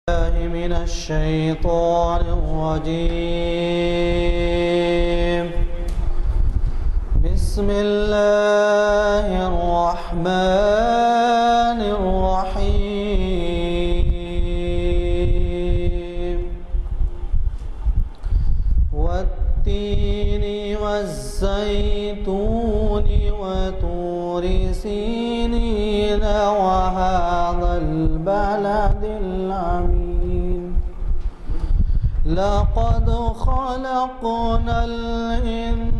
من الشيطان الرجيم. بسم الله الرحمن الرحيم. والتين والزيتون وطور سينين وهذا البلد الأمين. لقد خلقنا الإنسان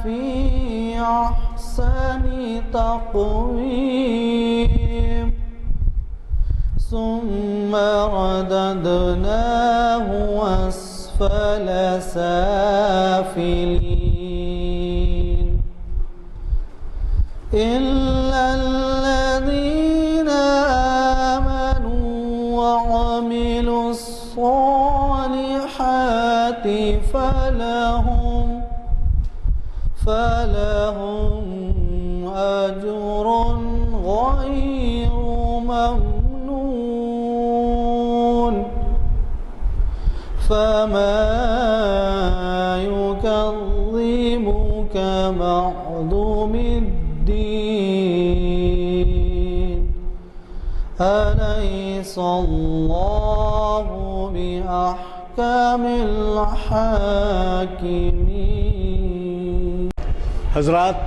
في أحسن تقويم ثم رددناه أسفل سافلين إلا الذين آمنوا وعملوا الصالحات فلهم أجر غير ممنون. فما يكذبك بعد بالدين. أليس الله بأحكم الحاكمين. حضرات،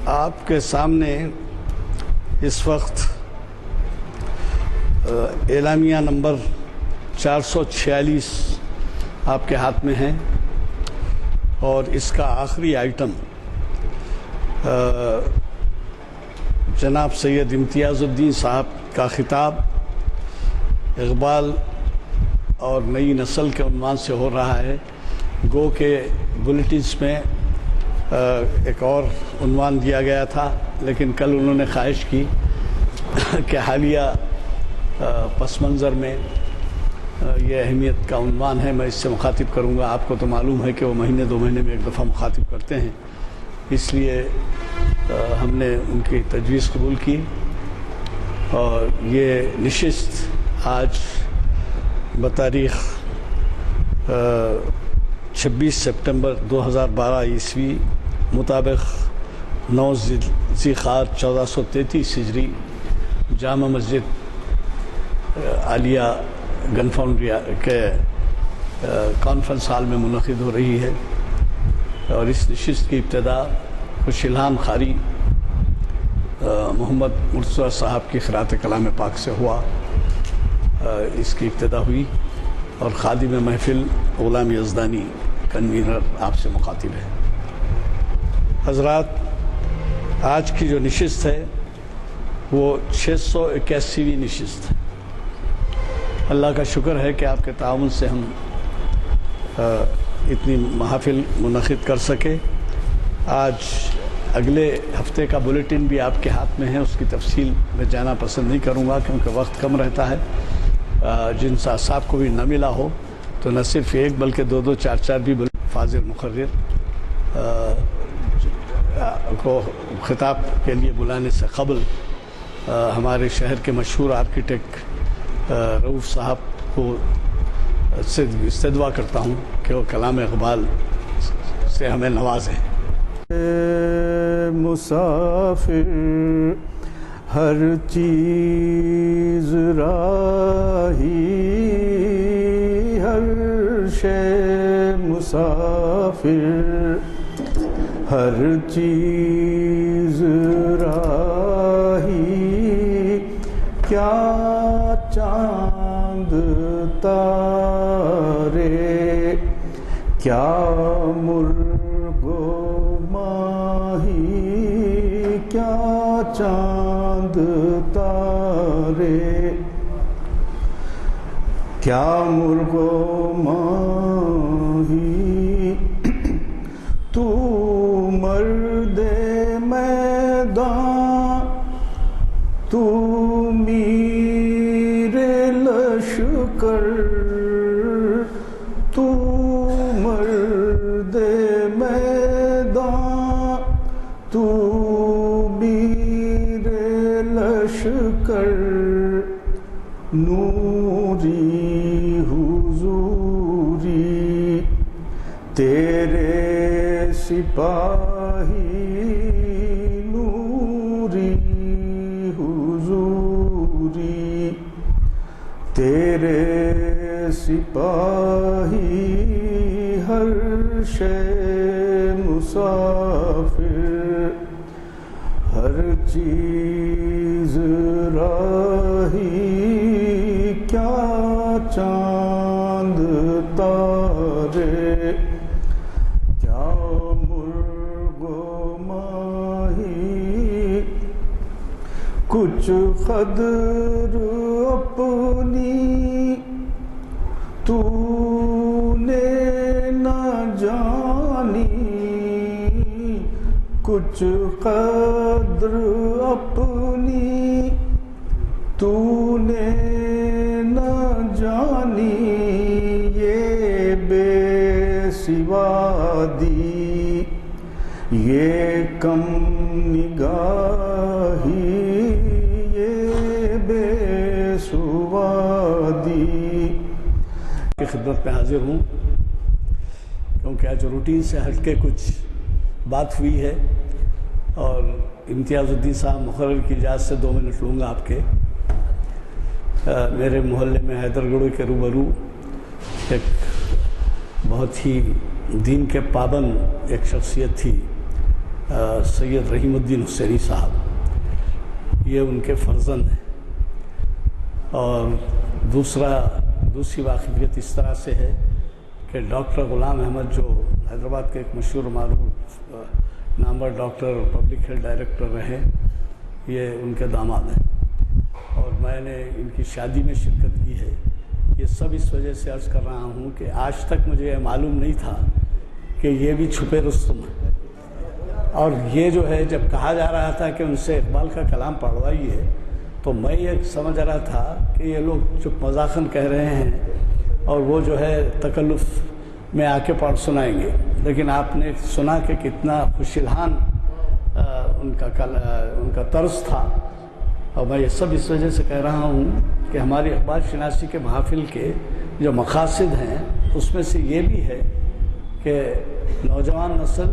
آپ کے سامنے اس وقت اعلامیہ نمبر 446 آپ کے ہاتھ میں ہے اور اس کا آخری آئٹم جناب سید امتیاز الدین صاحب کا خطاب اقبال اور نئی نسل کے عنوان سے ہو رہا ہے. گو کے بلیٹنز میں ایک اور عنوان دیا گیا تھا، لیکن کل انہوں نے خواہش کی کہ حالیہ پس منظر میں یہ اہمیت کا عنوان ہے، میں اس سے مخاطب کروں گا. آپ کو تو معلوم ہے کہ وہ مہینے دو مہینے میں ایک دفعہ مخاطب کرتے ہیں، اس لیے ہم نے ان کی تجویز قبول کی اور یہ نشست آج بتاریخ 26 سپٹمبر 2012 عیسوی مطابق 9 ذی-القعدہ 1433 ہجری جامع مسجد عالیہ گن فاؤنڈری کے کانفرنس ہال میں منعقد ہو رہی ہے اور اس نشست کی ابتدا خوش الہام قاری محمد مرتضیٰ صاحب کی قرأت کلام پاک سے ہوا. اس کی ابتدا ہوئی اور خادم محفل غلام یزدانی کنوینر آپ سے مخاطب ہے. حضرات، آج کی جو نشست ہے وہ 681ویں نشست ہے. اللہ کا شکر ہے کہ آپ کے تعاون سے ہم اتنی محافل منعقد کر سکے. آج اگلے ہفتے کا بلیٹن بھی آپ کے ہاتھ میں ہے، اس کی تفصیل میں جانا پسند نہیں کروں گا کیونکہ وقت کم رہتا ہے. جن صاحب کو بھی نہ ملا ہو تو نہ صرف ایک بلکہ دو چار بھی فاضل مقرر کو خطاب کے لیے بلانے سے قبل ہمارے شہر کے مشہور آرکیٹیکٹ رؤوف صاحب کو سے استدعا کرتا ہوں کہ وہ کلام اقبال سے ہمیں نوازیں. مسافر ہر چیز راہی، ہر شے مسافر ہر چیز راہی. کیا چاند تارے، کیا مرغ و ماہی، کیا چاند تارے، کیا مرغ و ماہی. تو مرد میدان، تو میر لشکر، تو مرد میدان، تو میر لشکر نوری حضوری تیرے سپاہی نوری حضوری تیرے سپاہی ہر شے مسافر ہر چیز راہی کیا چاند تارے کیا مرغ و ماہی کچھ قدر اپنی تو نے نہ جانی کچھ قدر اپنی تو نے نہ جانی یہ بے سوا دی یہ کم نگاہی یہ بے سوا دی کی خدمت میں حاضر ہوں کیونکہ آج روٹین سے ہٹ کے کچھ بات ہوئی ہے اور امتیاز الدین صاحب مقرر کی اجازت سے 2 منٹ لوں گا آپ کے. میرے محلے میں حیدر گڑھ کے روبرو ایک بہت ہی دین کے پابند ایک شخصیت تھی سید رحیم الدین حسینی صاحب. یہ ان کے فرزند ہیں. اور دوسری واقفیت اس طرح سے ہے کہ ڈاکٹر غلام احمد جو حیدرآباد کے ایک مشہور معروف نامور ڈاکٹر پبلک ہیلتھ ڈائریکٹر رہے, یہ ان کے داماد ہیں اور میں نے ان کی شادی میں شرکت کی ہے. یہ سب اس وجہ سے عرض کر رہا ہوں کہ آج تک مجھے یہ معلوم نہیں تھا کہ یہ بھی چھپے رستم ہیں. اور یہ جو ہے جب کہا جا رہا تھا کہ ان سے اقبال کا کلام پڑھوائیے تو میں یہ سمجھ رہا تھا کہ یہ لوگ چپ مذاقن کہہ رہے ہیں اور وہ جو ہے تکلف میں آ کے پڑھ سنائیں گے. لیکن آپ نے سنا کہ کتنا خوش الحان ان کا طرز تھا. اور میں یہ سب اس وجہ سے کہہ رہا ہوں کہ ہماری اقبال شناسی کے محافل کے جو مقاصد ہیں اس میں سے یہ بھی ہے کہ نوجوان نسل,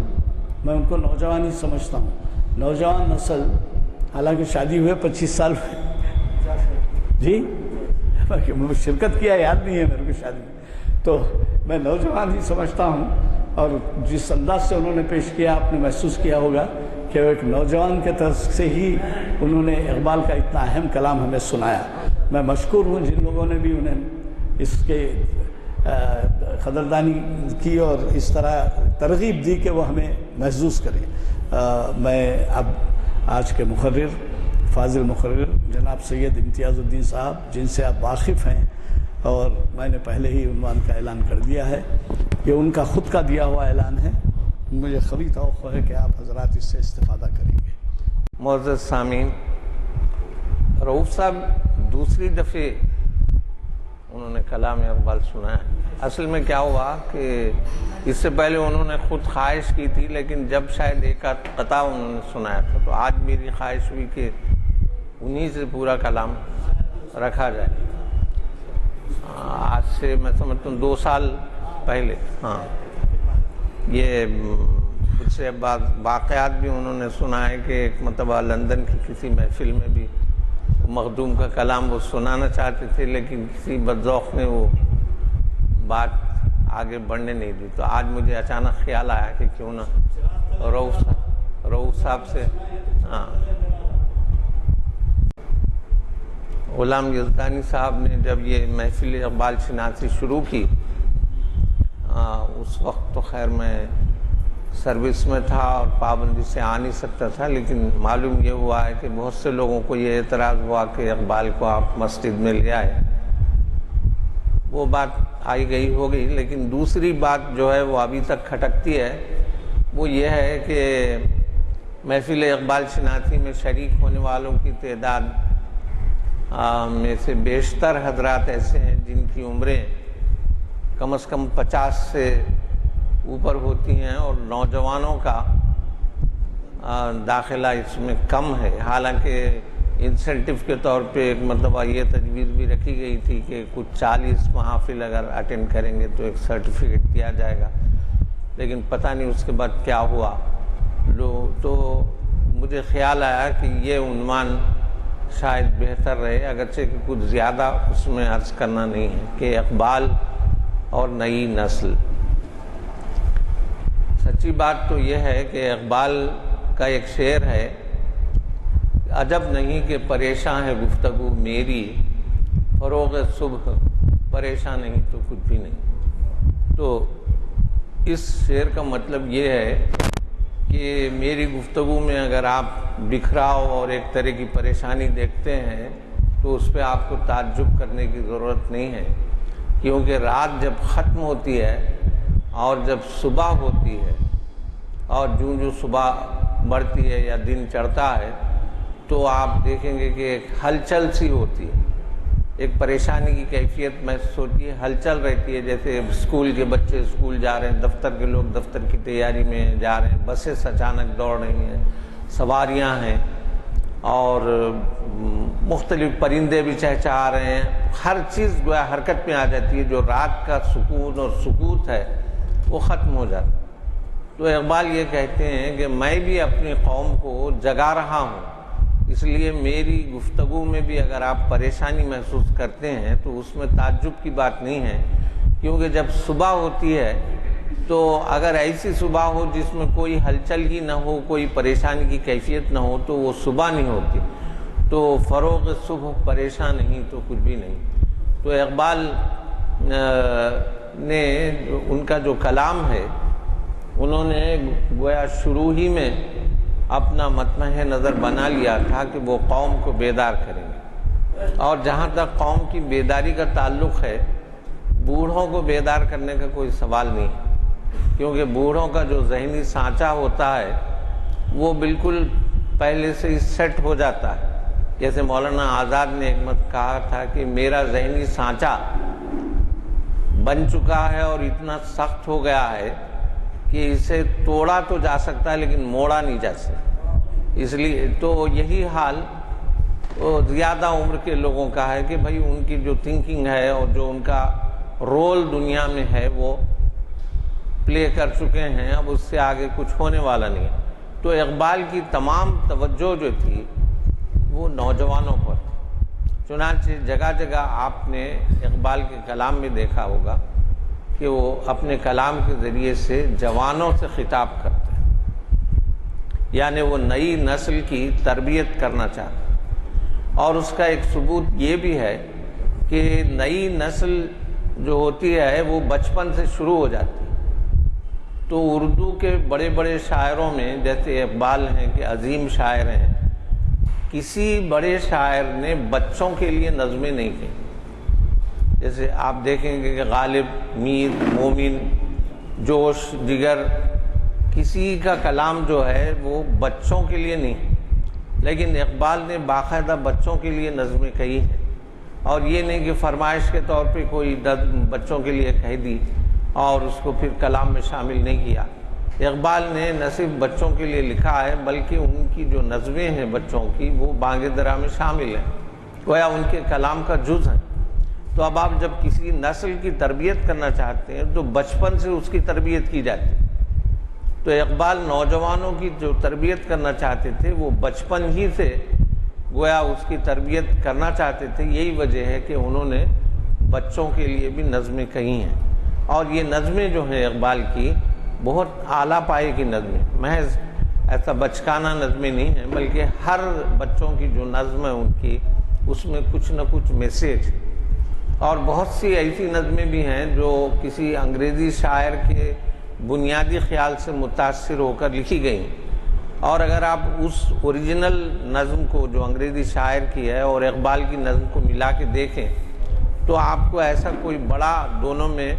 میں ان کو نوجوان ہی سمجھتا ہوں, نوجوان نسل, حالانکہ شادی ہوئے 25 سال ہوئے جی شرکت کیا یاد نہیں ہے میرے کو شادی میں, تو میں نوجوان ہی سمجھتا ہوں. اور جس انداز سے انہوں نے پیش کیا آپ نے محسوس کیا ہوگا کہ وہ ایک نوجوان کے طرز سے ہی انہوں نے اقبال کا اتنا اہم کلام ہمیں سنایا. میں مشکور ہوں جن لوگوں نے بھی انہیں اس کے قدردانی کی اور اس طرح ترغیب دی کہ وہ ہمیں محسوس کریں. میں اب آج کے مقرر فاضل مقرر جناب سید امتیاز الدین صاحب, جن سے آپ واقف ہیں اور میں نے پہلے ہی عنوان کا اعلان کر دیا ہے, یہ ان کا خود کا دیا ہوا اعلان ہے, مجھے قوی توقع ہے کہ آپ حضرات اس سے استفادہ کریں گے. معزز سامعین, رؤوف صاحب دوسری دفعہ انہوں نے کلام اقبال سنا ہے. اصل میں کیا ہوا کہ اس سے پہلے انہوں نے خود خواہش کی تھی, لیکن جب شاید ایک قطع انہوں نے سنایا تھا تو آج میری خواہش ہوئی کہ انہی سے پورا کلام رکھا جائے. آج سے میں سمجھتا ہوں 2 سال پہلے, ہاں, یہ کچھ سے واقعات بھی انہوں نے سنا ہے کہ ایک مرتبہ لندن کی کسی محفل میں بھی مخدوم کا کلام وہ سنانا چاہتے تھے لیکن کسی بدذوق نے وہ بات آگے بڑھنے نہیں دی. تو آج مجھے اچانک خیال آیا کہ کیوں نہ رؤوف صاحب سے, ہاں, غلام یزدانی صاحب نے جب یہ محفل اقبال شناسی شروع کی, اس وقت تو خیر میں سروس میں تھا اور پابندی سے آ نہیں سکتا تھا, لیکن معلوم یہ ہوا ہے کہ بہت سے لوگوں کو یہ اعتراض ہوا کہ اقبال کو آپ مسجد میں لے آئے. وہ بات آئی گئی ہو گئی, لیکن دوسری بات جو ہے وہ ابھی تک کھٹکتی ہے, وہ یہ ہے کہ محفل اقبال شناسی میں شریک ہونے والوں کی تعداد میں سے بیشتر حضرات ایسے ہیں جن کی عمریں کم از کم 50 سے اوپر ہوتی ہیں اور نوجوانوں کا داخلہ اس میں کم ہے. حالانکہ انسینٹیو کے طور پہ ایک مرتبہ یہ تجویز بھی رکھی گئی تھی کہ کچھ 40 محافل اگر اٹینڈ کریں گے تو ایک سرٹیفکیٹ دیا جائے گا، لیکن پتہ نہیں اس کے بعد کیا ہوا۔ تو مجھے خیال آیا کہ یہ عنوان شاید بہتر رہے، اگرچہ کہ کچھ زیادہ اس میں عرض کرنا نہیں ہے، کہ اقبال اور نئی نسل۔ سچی بات تو یہ ہے کہ اقبال کا ایک شعر ہے، عجب نہیں کہ پریشان ہے گفتگو میری، فروغ صبح پریشان نہیں تو کچھ بھی نہیں۔ تو اس شعر کا مطلب یہ ہے کہ میری گفتگو میں اگر آپ بکھراؤ اور ایک طرح کی پریشانی دیکھتے ہیں تو اس پہ آپ کو تعجب کرنے کی ضرورت نہیں ہے، کیونکہ رات جب ختم ہوتی ہے اور جب صبح ہوتی ہے، اور جو صبح بڑھتی ہے یا دن چڑھتا ہے، تو آپ دیکھیں گے کہ ایک ہلچل سی ہوتی ہے، ایک پریشانی کی کیفیت محسوس ہوتی ہے، ہلچل رہتی ہے، جیسے اسکول کے بچے اسکول جا رہے ہیں، دفتر کے لوگ دفتر کی تیاری میں جا رہے ہیں، بسیں اچانک دوڑ رہی ہیں، سواریاں ہیں، اور مختلف پرندے بھی چہچہا رہے ہیں، ہر چیز گویا حرکت میں آ جاتی ہے، جو رات کا سکون اور سکوت ہے وہ ختم ہو جاتا ہے۔ تو اقبال یہ کہتے ہیں کہ میں بھی اپنی قوم کو جگا رہا ہوں، اس لیے میری گفتگو میں بھی اگر آپ پریشانی محسوس کرتے ہیں تو اس میں تعجب کی بات نہیں ہے، کیونکہ جب صبح ہوتی ہے تو اگر ایسی صبح ہو جس میں کوئی ہلچل ہی نہ ہو، کوئی پریشانی کی کیفیت نہ ہو، تو وہ صبح نہیں ہوتی۔ تو فروغ صبح پریشان نہیں تو کچھ بھی نہیں۔ تو اقبال نے ان کا جو کلام ہے، انہوں نے گویا شروع ہی میں اپنا مطمع نظر بنا لیا تھا کہ وہ قوم کو بیدار کریں گے، اور جہاں تک قوم کی بیداری کا تعلق ہے، بوڑھوں کو بیدار کرنے کا کوئی سوال نہیں، کیونکہ بوڑھوں کا جو ذہنی سانچہ ہوتا ہے وہ بالکل پہلے سے ہی سیٹ ہو جاتا ہے۔ جیسے مولانا آزاد نے ایک مرتبہ کہا تھا کہ میرا ذہنی سانچہ بن چکا ہے اور اتنا سخت ہو گیا ہے کہ اسے توڑا تو جا سکتا ہے لیکن موڑا نہیں جا سکتا۔ اس لیے تو یہی حال زیادہ عمر کے لوگوں کا ہے کہ بھائی ان کی جو تھنکنگ ہے اور جو ان کا رول دنیا میں ہے وہ پلے کر چکے ہیں، اب اس سے آگے کچھ ہونے والا نہیں ہے۔ تو اقبال کی تمام توجہ جو تھی وہ نوجوانوں پر تھی، چنانچہ جگہ جگہ آپ نے اقبال کے کلام میں دیکھا ہوگا کہ وہ اپنے کلام کے ذریعے سے جوانوں سے خطاب کرتے ہیں، یعنی وہ نئی نسل کی تربیت کرنا چاہتے ہیں۔ اور اس کا ایک ثبوت یہ بھی ہے کہ نئی نسل جو ہوتی ہے وہ بچپن سے شروع ہو جاتی ہے۔ تو اردو کے بڑے بڑے شاعروں میں جیسے اقبال ہیں کہ عظیم شاعر ہیں، کسی بڑے شاعر نے بچوں کے لیے نظمیں نہیں کہیں۔ جیسے آپ دیکھیں گے کہ غالب، میر، مومن، جوش، جگر، کسی کا کلام جو ہے وہ بچوں کے لیے نہیں، لیکن اقبال نے باقاعدہ بچوں کے لیے نظمیں کہی ہیں، اور یہ نہیں کہ فرمائش کے طور پہ کوئی نظم بچوں کے لیے کہہ دی اور اس کو پھر کلام میں شامل نہیں کیا۔ اقبال نے نہ صرف بچوں کے لیے لکھا ہے بلکہ ان کی جو نظمیں ہیں بچوں کی وہ بانگ درا میں شامل ہیں، گویا ان کے کلام کا جز ہیں۔ تو اب آپ جب کسی نسل کی تربیت کرنا چاہتے ہیں تو بچپن سے اس کی تربیت کی جاتی ہے۔ تو اقبال نوجوانوں کی جو تربیت کرنا چاہتے تھے وہ بچپن ہی سے گویا اس کی تربیت کرنا چاہتے تھے۔ یہی وجہ ہے کہ انہوں نے بچوں کے لیے بھی نظمیں کہی ہیں، اور یہ نظمیں جو ہیں اقبال کی بہت اعلیٰ پائے کی نظمیں، محض ایسا بچکانہ نظمیں نہیں ہیں، بلکہ ہر بچوں کی جو نظم ہے ان کی اس میں کچھ نہ کچھ میسیج ہے۔ اور بہت سی ایسی نظمیں بھی ہیں جو کسی انگریزی شاعر کے بنیادی خیال سے متاثر ہو کر لکھی گئیں، اور اگر آپ اس اوریجنل نظم کو جو انگریزی شاعر کی ہے اور اقبال کی نظم کو ملا کے دیکھیں تو آپ کو ایسا کوئی بڑا دونوں میں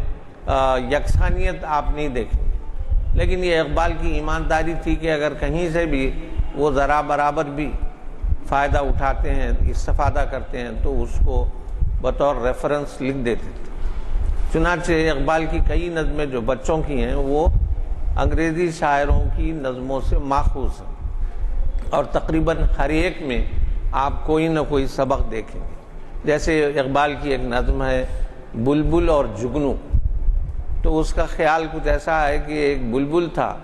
یکسانیت آپ نہیں دیکھیں گے۔ لیکن یہ اقبال کی ایمانداری تھی کہ اگر کہیں سے بھی وہ ذرا برابر بھی فائدہ اٹھاتے ہیں، استفادہ کرتے ہیں تو اس کو بطور ریفرنس لکھ دیتے تھے۔ چنانچہ اقبال کی کئی نظمیں جو بچوں کی ہیں وہ انگریزی شاعروں کی نظموں سے ماخوذ ہیں، اور تقریباً ہر ایک میں آپ کوئی نہ کوئی سبق دیکھیں گے. جیسے اقبال کی ایک نظم ہے بلبل اور جگنو، تو اس کا خیال کچھ ایسا ہے کہ ایک بلبل تھا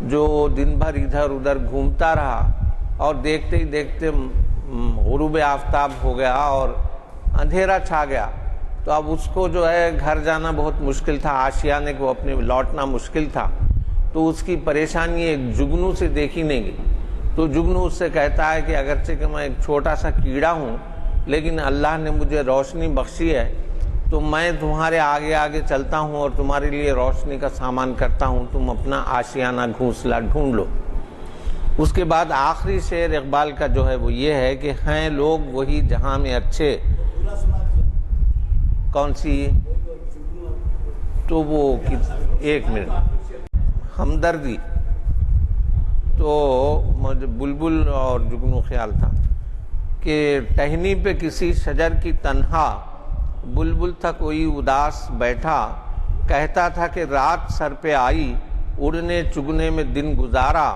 جو دن بھر ادھر ادھر گھومتا رہا اور دیکھتے ہی دیکھتے غروب آفتاب ہو گیا اور اندھیرا چھا گیا. تو اب اس کو جو ہے گھر جانا بہت مشکل تھا، آشیانے کو اپنے لوٹنا مشکل تھا. تو اس کی پریشانی ایک جگنو سے دیکھی نہیں گئی. تو جگنو اس سے کہتا ہے کہ اگرچہ کہ میں ایک چھوٹا سا کیڑا ہوں لیکن اللہ نے مجھے روشنی بخشی ہے، تو میں تمہارے آگے آگے چلتا ہوں اور تمہارے لیے روشنی کا سامان کرتا ہوں، تم اپنا آشیانہ گھونسلہ ڈھونڈ لو. اس کے بعد آخری شعر اقبال کا جو ہے وہ یہ ہے کہ ہیں لوگ وہی جہاں میں اچھے. کون سی؟ تو وہ ایک منٹ، ہمدردی. تو مجھے بلبل اور جگنو خیال تھا کہ ٹہنی پہ کسی شجر کی تنہا بلبل تھا کوئی اداس بیٹھا، کہتا تھا کہ رات سر پہ آئی اڑنے چگنے میں دن گزارا،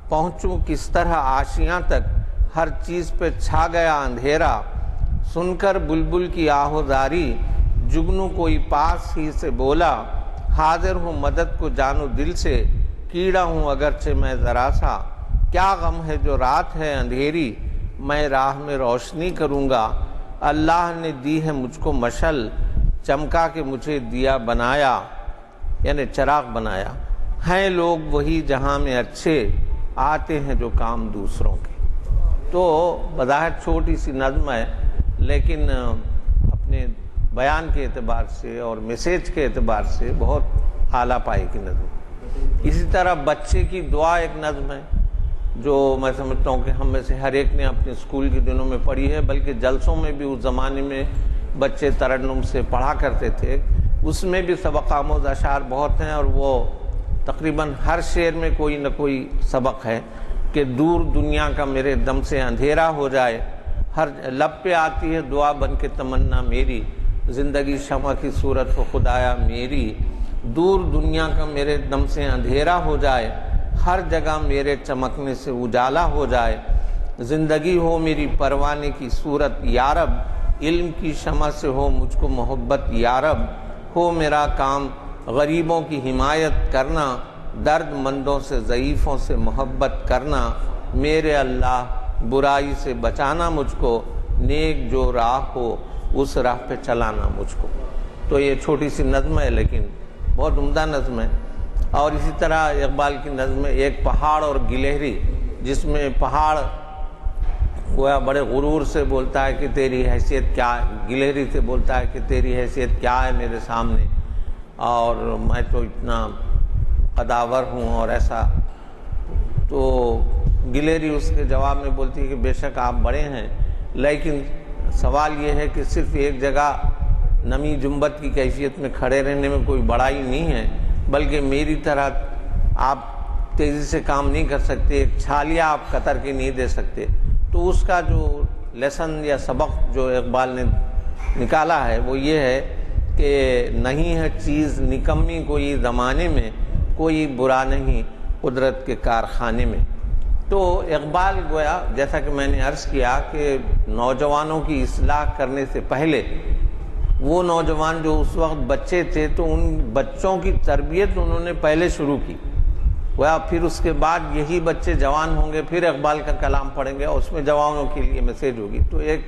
پہنچوں کس طرح آشیاں تک ہر چیز پہ چھا گیا اندھیرا. سن کر بلبل کی آہوزاری جگنو کوئی پاس ہی سے بولا، حاضر ہوں مدد کو جانو دل سے، کیڑا ہوں اگرچہ میں ذرا سا. کیا غم ہے جو رات ہے اندھیری، میں راہ میں روشنی کروں گا. اللہ نے دی ہے مجھ کو مشل، چمکا کے مجھے دیا بنایا، یعنی چراغ بنایا. ہیں لوگ وہی جہاں میں اچھے، آتے ہیں جو کام دوسروں کے. تو بظاہر چھوٹی سی نظم ہے لیکن اپنے بیان کے اعتبار سے اور میسیج کے اعتبار سے بہت اعلیٰ پائے کی نظم. اسی طرح بچے کی دعا ایک نظم ہے جو میں سمجھتا ہوں کہ ہم میں سے ہر ایک نے اپنے اسکول کے دنوں میں پڑھی ہے، بلکہ جلسوں میں بھی اس زمانے میں بچے ترنم سے پڑھا کرتے تھے. اس میں بھی سبق آموز اشعار بہت ہیں اور وہ تقریباً ہر شعر میں کوئی نہ کوئی سبق ہے کہ دور دنیا کا میرے دم سے اندھیرا ہو جائے، ہر لب پہ آتی ہے دعا بن کے تمنا میری، زندگی شمع کی صورت ہو خدایا میری. دور دنیا کا میرے دم سے اندھیرا ہو جائے، ہر جگہ میرے چمکنے سے اجالا ہو جائے. زندگی ہو میری پروانے کی صورت یارب، علم کی شمع سے ہو مجھ کو محبت یارب. ہو میرا کام غریبوں کی حمایت کرنا، درد مندوں سے ضعیفوں سے محبت کرنا. میرے اللہ برائی سے بچانا مجھ کو، نیک جو راہ ہو اس راہ پہ چلانا مجھ کو. تو یہ چھوٹی سی نظم ہے لیکن بہت عمدہ نظم ہے. اور اسی طرح اقبال کی نظم ہے ایک پہاڑ اور گلہری، جس میں پہاڑ گویا بڑے غرور سے بولتا ہے کہ تیری حیثیت کیا ہے، گلہری سے بولتا ہے کہ تیری حیثیت کیا ہے میرے سامنے، اور میں تو اتنا قداور ہوں اور ایسا. تو گلہری اس کے جواب میں بولتی ہے کہ بے شک آپ بڑے ہیں، لیکن سوال یہ ہے کہ صرف ایک جگہ نمی جنبت کی کیفیت میں کھڑے رہنے میں کوئی بڑائی نہیں ہے، بلکہ میری طرح آپ تیزی سے کام نہیں کر سکتے، ایک چھالیہ آپ قطر کی نہیں دے سکتے. تو اس کا جو لیسن یا سبق جو اقبال نے نکالا ہے وہ یہ ہے کہ نہیں ہے چیز نکمی کوئی زمانے میں، کوئی برا نہیں قدرت کے کارخانے میں. تو اقبال گویا جیسا کہ میں نے عرض کیا کہ نوجوانوں کی اصلاح کرنے سے پہلے وہ نوجوان جو اس وقت بچے تھے تو ان بچوں کی تربیت انہوں نے پہلے شروع کی. گویا پھر اس کے بعد یہی بچے جوان ہوں گے، پھر اقبال کا کلام پڑھیں گے اور اس میں جوانوں کے لیے میسیج ہوگی. تو ایک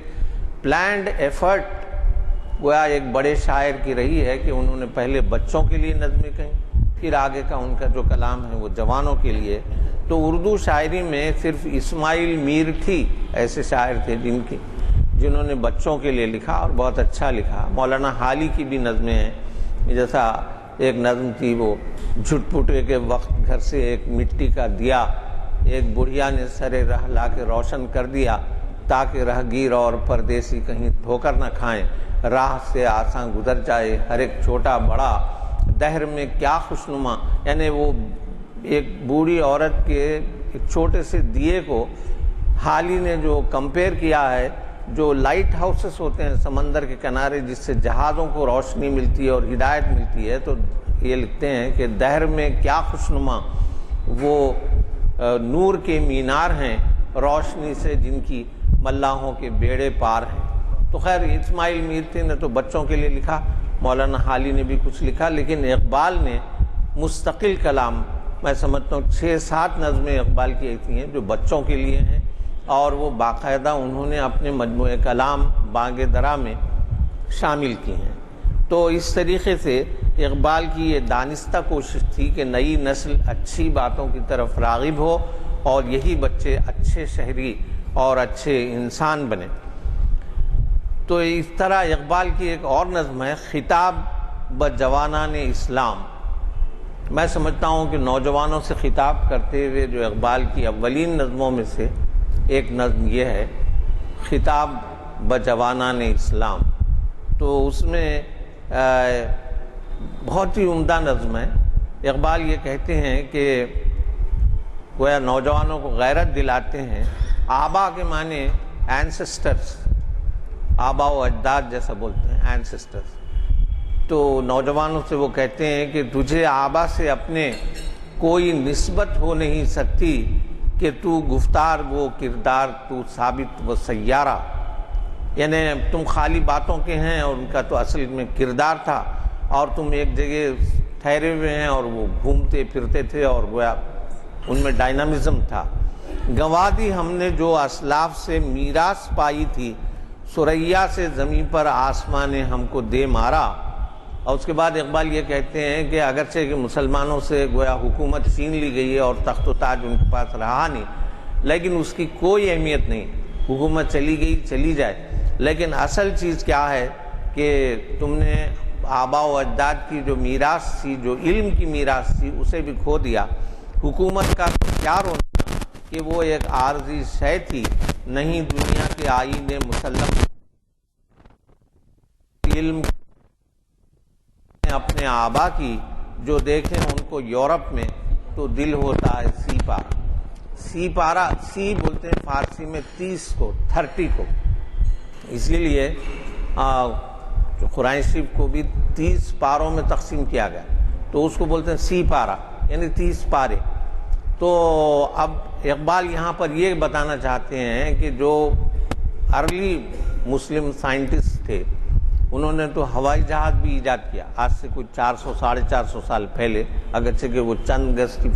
پلانڈ ایفرٹ گویا ایک بڑے شاعر کی رہی ہے کہ انہوں نے پہلے بچوں کے لیے نظمیں کہیں، پھر آگے کا ان کا جو کلام ہے وہ جوانوں کے لیے. تو اردو شاعری میں صرف اسماعیل میر تھی ایسے شاعر تھے جنہوں نے بچوں کے لیے لکھا اور بہت اچھا لکھا. مولانا حالی کی بھی نظمیں ہیں، جیسا ایک نظم تھی وہ جھٹ پٹے کے وقت گھر سے ایک مٹی کا دیا، ایک بڑھیا نے سرے راہ لا کے روشن کر دیا، تاکہ راہگیر اور پردیسی کہیں ٹھوکر نہ کھائیں، راہ سے آساں گزر جائے ہر ایک چھوٹا بڑا، دہر میں کیا خوشنما. یعنی وہ ایک بوڑھی عورت کے ایک چھوٹے سے دیے کو حالی نے جو کمپیئر کیا ہے، جو لائٹ ہاؤسز ہوتے ہیں سمندر کے کنارے جس سے جہازوں کو روشنی ملتی ہے اور ہدایت ملتی ہے، تو یہ لکھتے ہیں کہ دہر میں کیا خوشنما وہ نور کے مینار ہیں، روشنی سے جن کی ملاحوں کے بیڑے پار ہیں. تو خیر اسماعیل میرتی نے تو بچوں کے لیے لکھا، مولانا حالی نے بھی کچھ لکھا، لیکن اقبال نے مستقل کلام، میں سمجھتا ہوں 6-7 نظمیں اقبال کی ایسی ہیں جو بچوں کے لیے ہیں، اور وہ باقاعدہ انہوں نے اپنے مجموعہ کلام بانگ درا میں شامل کی ہیں. تو اس طریقے سے اقبال کی یہ دانستہ کوشش تھی کہ نئی نسل اچھی باتوں کی طرف راغب ہو اور یہی بچے اچھے شہری اور اچھے انسان بنے. تو اس طرح اقبال کی ایک اور نظم ہے خطاب بجوانان اسلام. میں سمجھتا ہوں کہ نوجوانوں سے خطاب کرتے ہوئے جو اقبال کی اولین نظموں میں سے ایک نظم یہ ہے خطاب بجوانان اسلام. تو اس میں بہت ہی عمدہ نظم ہے. اقبال یہ کہتے ہیں کہ گویا نوجوانوں کو غیرت دلاتے ہیں. آبا کے معنی اینسسٹرز، آبا و اجداد جیسا بولتے ہیں اینسسٹرز. تو نوجوانوں سے وہ کہتے ہیں کہ تجھے آبا سے اپنے کوئی نسبت ہو نہیں سکتی کہ تو گفتار وہ کردار تو ثابت وہ سیارہ. یعنی تم خالی باتوں کے ہیں اور ان کا تو اصل میں کردار تھا، اور تم ایک جگہ ٹھہرے ہوئے ہیں اور وہ گھومتے پھرتے تھے اور گویا ان میں ڈائنامزم تھا. گنوا دی ہم نے جو اسلاف سے میراث پائی تھی، ثریا سے زمین پر آسمان نے ہم کو دے مارا. اور اس کے بعد اقبال یہ کہتے ہیں کہ اگرچہ کہ مسلمانوں سے گویا حکومت چھین لی گئی ہے اور تخت و تاج ان کے پاس رہا نہیں، لیکن اس کی کوئی اہمیت نہیں. حکومت چلی گئی چلی جائے، لیکن اصل چیز کیا ہے کہ تم نے آبا و اجداد کی جو میراث تھی، جو علم کی میراث تھی، اسے بھی کھو دیا. حکومت کا تو کیا رونا کہ وہ ایک عارضی شے تھی، نہیں دنیا کے آئین مسلم. علم اپنے آبا کی جو دیکھیں ان کو یورپ میں تو دل ہوتا ہے سی پارا. سی پارا، سی بولتے ہیں فارسی میں 30 کو، 30 کو. اسی لیے جو قرآن شریف کو بھی 30 پاروں میں تقسیم کیا گیا، تو اس کو بولتے ہیں سی پارا، یعنی 30 پارے. تو اب اقبال یہاں پر یہ بتانا چاہتے ہیں کہ جو ارلی مسلم سائنٹسٹ تھے، انہوں نے تو ہوائی جہاز بھی ایجاد کیا آج سے کوئی 400-450 سال پہلے، اگرچہ کہ وہ چند گز کی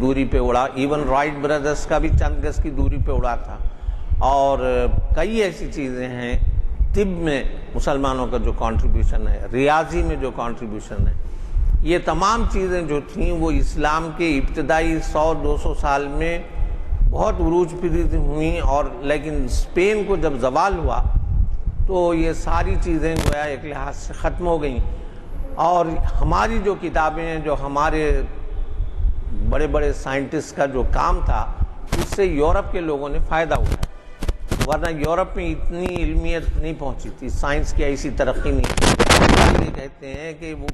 دوری پہ اڑا. ایون رائٹ برادرز کا بھی چند گز کی دوری پہ اڑا تھا. اور کئی ایسی چیزیں ہیں. طب میں مسلمانوں کا جو کنٹریبیوشن ہے، ریاضی میں جو کنٹریبیوشن ہے، یہ تمام چیزیں جو تھیں وہ اسلام کے ابتدائی 100-200 سال میں بہت عروج پذیر ہوئیں. اور لیکن اسپین کو جب زوال ہوا تو یہ ساری چیزیں گویا ایک لحاظ سے ختم ہو گئیں. اور ہماری جو کتابیں ہیں، جو ہمارے بڑے بڑے سائنٹسٹ کا جو کام تھا، اس سے یورپ کے لوگوں نے فائدہ اٹھایا. ورنہ یورپ میں اتنی علمیت نہیں پہنچی تھی، سائنس کی ایسی ترقی نہیں تھی. یہ کہتے ہیں کہ وہ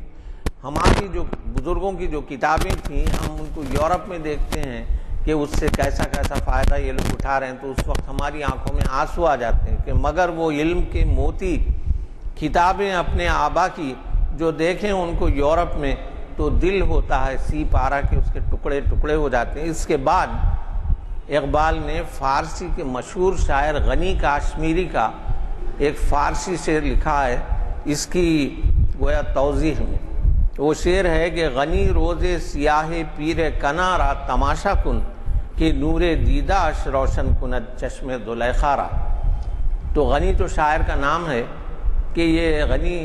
ہماری جو بزرگوں کی جو کتابیں تھیں، ہم ان کو یورپ میں دیکھتے ہیں کہ اس سے کیسا کیسا فائدہ یہ لوگ اٹھا رہے ہیں، تو اس وقت ہماری آنکھوں میں آنسو آ جاتے ہیں کہ مگر وہ علم کے موتی کتابیں اپنے آبا کی جو دیکھیں ان کو یورپ میں تو دل ہوتا ہے سی پارا کہ اس کے ٹکڑے ٹکڑے ہو جاتے ہیں. اس کے بعد اقبال نے فارسی کے مشہور شاعر غنی کاشمیری کا ایک فارسی شعر لکھا ہے اس کی گویا توضیح میں. وہ شعر ہے کہ غنی روز سیاہ پیر کنا را تماشا کن کہ نور دیدہ اش روشن کند چشم زلیخا را. تو غنی تو شاعر کا نام ہے کہ یہ غنی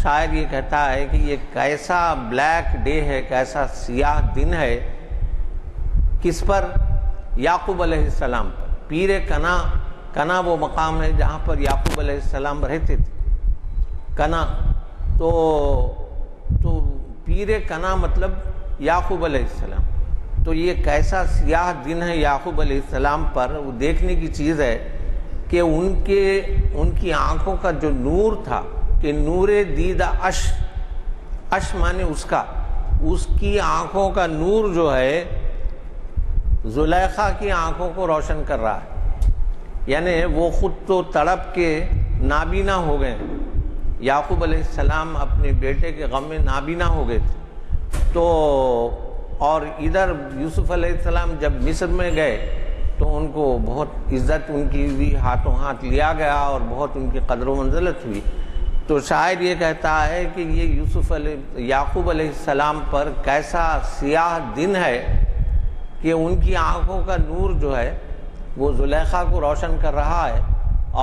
شاعر یہ کہتا ہے کہ یہ کیسا بلیک ڈے ہے، کیسا سیاہ دن ہے. کس پر؟ یعقوب علیہ السلام پر. پیر کنا وہ مقام ہے جہاں پر یعقوب علیہ السلام رہتے تھے. کنا تو پیر کنا مطلب یعقوب علیہ السلام. تو یہ کیسا سیاہ دن ہے یعقوب علیہ السلام پر. وہ دیکھنے کی چیز ہے کہ ان کی آنکھوں کا جو نور تھا کہ نور دیدہ اش مانے اس کی آنکھوں کا نور جو ہے زلیخا کی آنکھوں کو روشن کر رہا ہے. یعنی وہ خود تو تڑپ کے نابینا ہو گئے. یعقوب علیہ السلام اپنے بیٹے کے غم میں نابینا ہو گئے تھے. تو اور ادھر یوسف علیہ السلام جب مصر میں گئے تو ان کو بہت عزت ان کی بھی ہاتھوں ہاتھ لیا گیا اور بہت ان کی قدر و منزلت ہوئی. تو شاعر یہ کہتا ہے کہ یہ یعقوب علیہ السلام پر کیسا سیاہ دن ہے کہ ان کی آنکھوں کا نور جو ہے وہ زلیخا کو روشن کر رہا ہے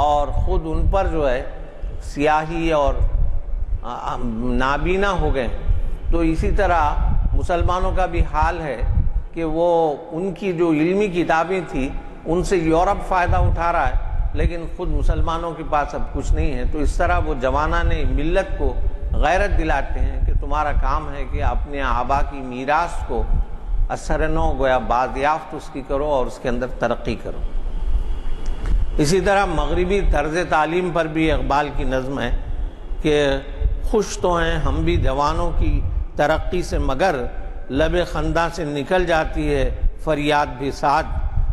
اور خود ان پر جو ہے سیاہی اور نابینا ہو گئے. تو اسی طرح مسلمانوں کا بھی حال ہے کہ وہ ان کی جو علمی کتابیں تھیں ان سے یورپ فائدہ اٹھا رہا ہے لیکن خود مسلمانوں کے پاس اب کچھ نہیں ہے. تو اس طرح وہ جوانان ملت کو غیرت دلاتے ہیں کہ تمہارا کام ہے کہ اپنے آبا کی میراث کو اثر نو گویا بازیافت اس کی کرو اور اس کے اندر ترقی کرو. اسی طرح مغربی طرز تعلیم پر بھی اقبال کی نظم ہے کہ خوش تو ہیں ہم بھی جوانوں کی ترقی سے مگر لب خنداں سے نکل جاتی ہے فریاد بھی ساتھ.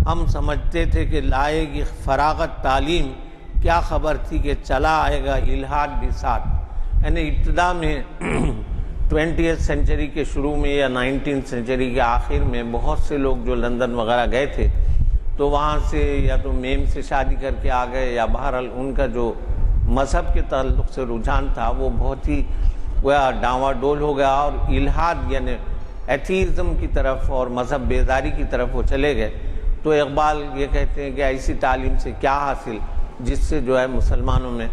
ہم سمجھتے تھے کہ لائے گی فراغت تعلیم کیا خبر تھی کہ چلا آئے گا الہاد بھی ساتھ. یعنی ابتدا میں 20th سینچری کے شروع میں یا 19th سینچری کے آخر میں بہت سے لوگ جو لندن وغیرہ گئے تھے تو وہاں سے یا تو میم سے شادی کر کے آ گئے یا بہرحال ان کا جو مذہب کے تعلق سے رجحان تھا وہ بہت ہی ڈاواں ڈول ہو گیا اور الہاد یعنی ایتھیزم کی طرف اور مذہب بیداری کی طرف وہ چلے گئے. تو اقبال یہ کہتے ہیں کہ ایسی تعلیم سے کیا حاصل جس سے جو ہے مسلمانوں میں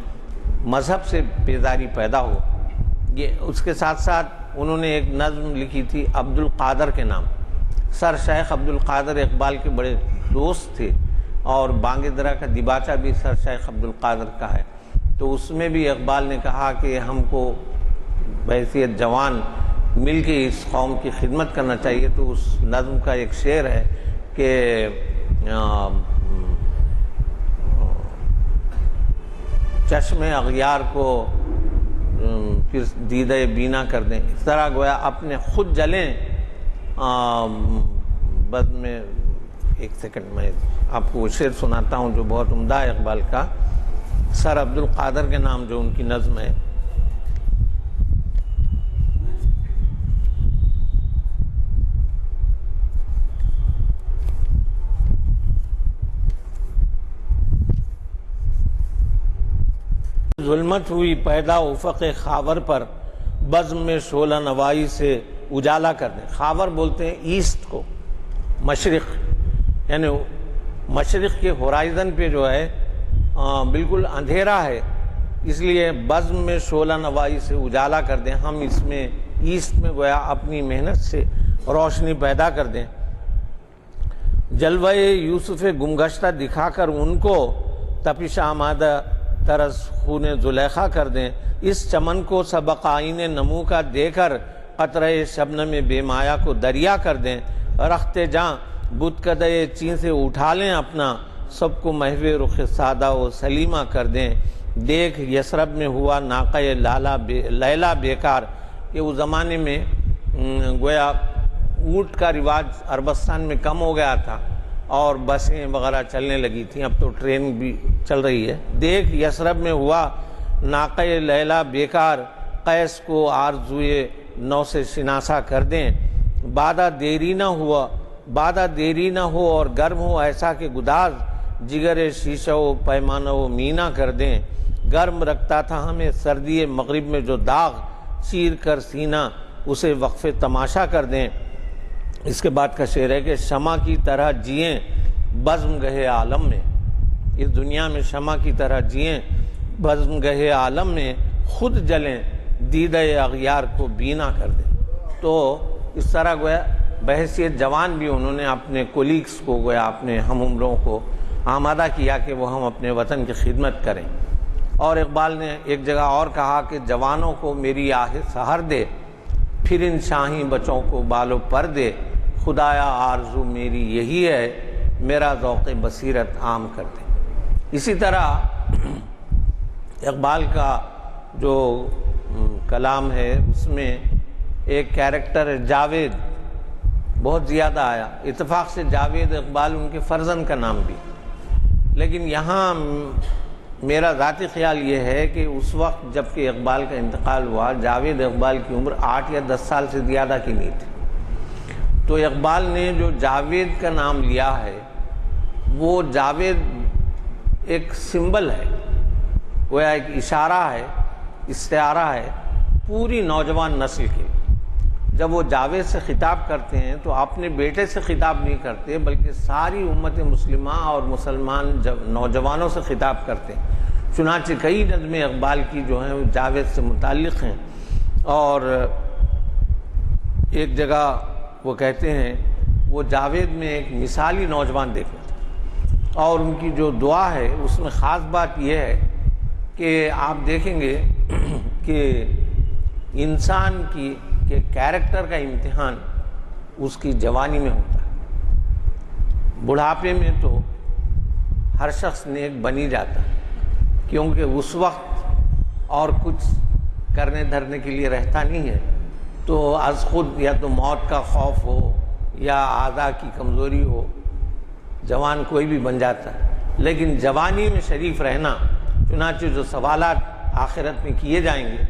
مذہب سے بیداری پیدا ہو. یہ اس کے ساتھ ساتھ انہوں نے ایک نظم لکھی تھی عبد القادر کے نام. سر شیخ عبد القادر اقبال کے بڑے دوست تھے اور بانگ درا کا دیباچہ بھی سر شیخ عبد القادر کا ہے. تو اس میں بھی اقبال نے کہا کہ ہم کو بحیثیت جوان مل کے اس قوم کی خدمت کرنا چاہیے. تو اس نظم کا ایک شعر ہے کہ چشم اغیار کو پھر دیدہ بینا کر دیں. اس طرح گویا اپنے خود جلیں. بس میں ایک سیکنڈ میں آپ کو وہ شعر سناتا ہوں جو بہت عمدہ ہے اقبال کا. سر عبد القادر کے نام جو ان کی نظم ہے. ظلمت ہوئی پیدا افق خاور پر بزم میں شعلہ نوائی سے اجالا کر دیں. خاور بولتے ہیں ایسٹ کو, مشرق, یعنی مشرق کے ہورائزن پہ جو ہے بالکل اندھیرا ہے, اس لیے بزم میں شعلہ نوائی سے اجالا کر دیں. ہم اس میں ایسٹ میں گویا اپنی محنت سے روشنی پیدا کر دیں. جلوہ یوسف گمگشتہ دکھا کر ان کو تپش آمادہ طرز خون زلیخا کر دیں. اس چمن کو سبق آئین نمو کا دے کر قطرہ شبنم بے مایا کو دریا کر دیں. رخت جاں بت کدے چین سے اٹھا لیں اپنا, سب کو محو رخ سادہ و سلیمہ کر دیں. دیکھ یسرب میں ہوا ناقہ لیلا بیکار. کہ اس زمانے میں گویا اونٹ کا رواج عربستان میں کم ہو گیا تھا اور بسیں وغیرہ چلنے لگی تھیں, اب تو ٹرین بھی چل رہی ہے. دیکھ یسرب میں ہوا ناقہ لیلا بیکار, قیس کو آرزوئے نو سے شناسا کر دیں. بادہ دیری نہ ہو اور گرم ہو ایسا کہ گداز, جگر شیشہ و پیمانہ و مینا کر دیں. گرم رکھتا تھا ہمیں سردی مغرب میں جو داغ, چیر کر سینہ اسے وقف تماشا کر دیں. اس کے بعد کا شعر ہے کہ شمع کی طرح جئیں بزم گہے عالم میں. اس دنیا میں شمع کی طرح جئیں بزم گہے عالم میں, خود جلیں دیدہ اغیار کو بینا کر دیں. تو اس طرح گویا بحیثیت جوان بھی انہوں نے اپنے کولیگس کو گویا اپنے ہم عمروں کو آمادہ کیا کہ وہ ہم اپنے وطن کی خدمت کریں. اور اقبال نے ایک جگہ اور کہا کہ جوانوں کو میری آہ سحر دے, پھر ان شاہی بچوں کو بالوں پر دے. خدایا آرزو میری یہی ہے, میرا ذوق بصیرت عام کر دے. اسی طرح اقبال کا جو کلام ہے اس میں ایک کیریکٹر جاوید بہت زیادہ آیا. اتفاق سے جاوید اقبال ان کے فرزند کا نام بھی, لیکن یہاں میرا ذاتی خیال یہ ہے کہ اس وقت جب کہ اقبال کا انتقال ہوا جاوید اقبال کی عمر 8 یا 10 سال سے زیادہ کی نہیں تھی. تو اقبال نے جو جاوید کا نام لیا ہے وہ جاوید ایک سمبل ہے، وہ ایک اشارہ ہے، استعارہ ہے پوری نوجوان نسل کے. جب وہ جاوید سے خطاب کرتے ہیں تو اپنے بیٹے سے خطاب نہیں کرتے بلکہ ساری امت مسلمہ اور مسلمان نوجوانوں سے خطاب کرتے ہیں. چنانچہ کئی نظمیں اقبال کی جو ہیں وہ جاوید سے متعلق ہیں. اور ایک جگہ وہ کہتے ہیں وہ جاوید میں ایک مثالی نوجوان دیکھتے ہیں، اور ان کی جو دعا ہے اس میں خاص بات یہ ہے کہ آپ دیکھیں گے کہ انسان کی کہ کیریکٹر کا امتحان اس کی جوانی میں ہوتا ہے. بڑھاپے میں تو ہر شخص نیک بنی جاتا ہے کیونکہ اس وقت اور کچھ کرنے دھرنے کے لیے رہتا نہیں ہے، تو از خود یا تو موت کا خوف ہو یا اعضاء کی کمزوری ہو جوان کوئی بھی بن جاتا ہے. لیکن جوانی میں شریف رہنا، چنانچہ جو سوالات آخرت میں کیے جائیں گے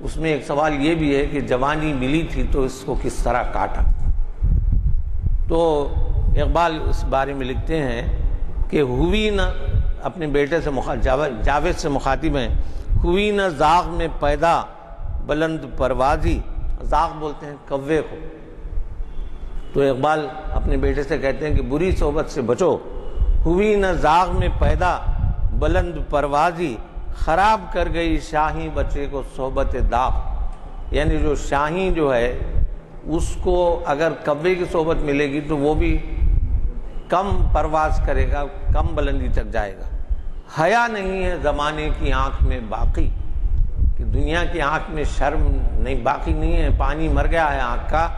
اس میں ایک سوال یہ بھی ہے کہ جوانی ملی تھی تو اس کو کس طرح کاٹا. تو اقبال اس بارے میں لکھتے ہیں کہ ہوئی نہ، اپنے بیٹے سے جاوید سے مخاطب ہیں، ہوئی نہ زاغ میں پیدا بلند پروازی. زاغ بولتے ہیں کوے کو. تو اقبال اپنے بیٹے سے کہتے ہیں کہ بری صحبت سے بچو. ہوئی نہ زاغ میں پیدا بلند پروازی، خراب کر گئی شاہی بچے کو صحبت داغ. یعنی جو شاہی جو ہے اس کو اگر کوے کی صحبت ملے گی تو وہ بھی کم پرواز کرے گا، کم بلندی تک جائے گا. حیا نہیں ہے زمانے کی آنکھ میں باقی، کہ دنیا کی آنکھ میں شرم نہیں باقی نہیں ہے، پانی مر گیا ہے آنکھ کا.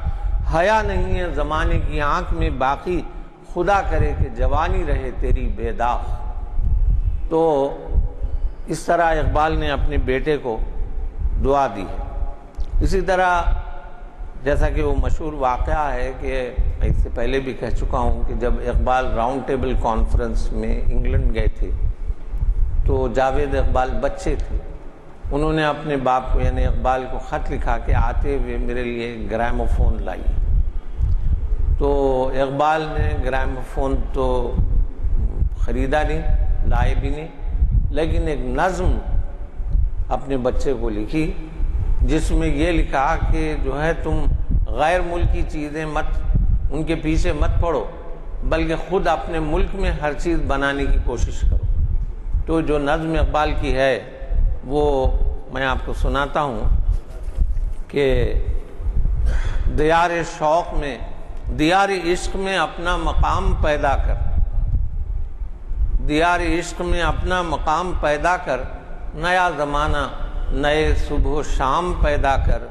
حیا نہیں ہے زمانے کی آنکھ میں باقی، خدا کرے کہ جوانی رہے تیری بے داغ. تو اس طرح اقبال نے اپنے بیٹے کو دعا دی ہے. اسی طرح جیسا کہ وہ مشہور واقعہ ہے کہ میں اس سے پہلے بھی کہہ چکا ہوں کہ جب اقبال راؤنڈ ٹیبل کانفرنس میں انگلینڈ گئے تھے تو جاوید اقبال بچے تھے. انہوں نے اپنے باپ کو یعنی اقبال کو خط لکھا کہ آتے ہوئے میرے لیے گراموفون لائیے. تو اقبال نے گراموفون تو خریدا نہیں، لائے بھی نہیں، لیکن ایک نظم اپنے بچے کو لکھی جس میں یہ لکھا کہ جو ہے تم غیر ملکی چیزیں ان کے پیچھے مت پڑو بلکہ خود اپنے ملک میں ہر چیز بنانے کی کوشش کرو. تو جو نظم اقبال کی ہے وہ میں آپ کو سناتا ہوں کہ دیار شوق میں، دیار عشق میں اپنا مقام پیدا کر، دیار عشق میں اپنا مقام پیدا کر، نیا زمانہ نئے صبح و شام پیدا کر.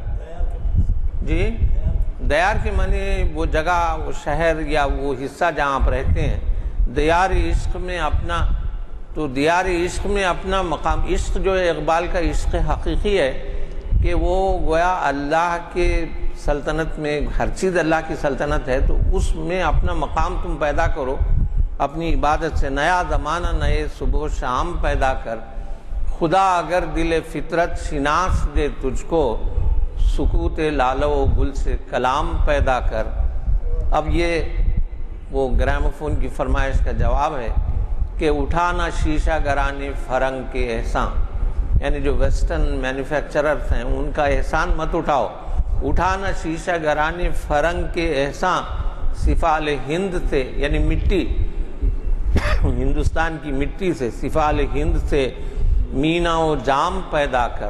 جی دیار کے معنی وہ جگہ، وہ شہر یا وہ حصہ جہاں آپ رہتے ہیں. دیار عشق میں اپنا، تو دیار عشق میں اپنا مقام. عشق جو ہے اقبال کا عشق حقیقی ہے کہ وہ گویا اللہ کے سلطنت میں، ہر چیز اللہ کی سلطنت ہے، تو اس میں اپنا مقام تم پیدا کرو اپنی عبادت سے. نیا زمانہ نئے صبح و شام پیدا کر، خدا اگر دل فطرت شناس دے تجھ کو، سکوت لالو و گل سے کلام پیدا کر. اب یہ وہ گراموفون کی فرمائش کا جواب ہے کہ اٹھانا شیشہ گرانے فرنگ کے احسان، یعنی جو ویسٹرن مینوفیکچررز ہیں ان کا احسان مت اٹھاؤ. اٹھانا شیشہ گرانے فرنگ کے احسان، سفال ہند سے یعنی مٹی، ہندوستان کی مٹی سے، سفال ہند سے مینا و جام پیدا کر.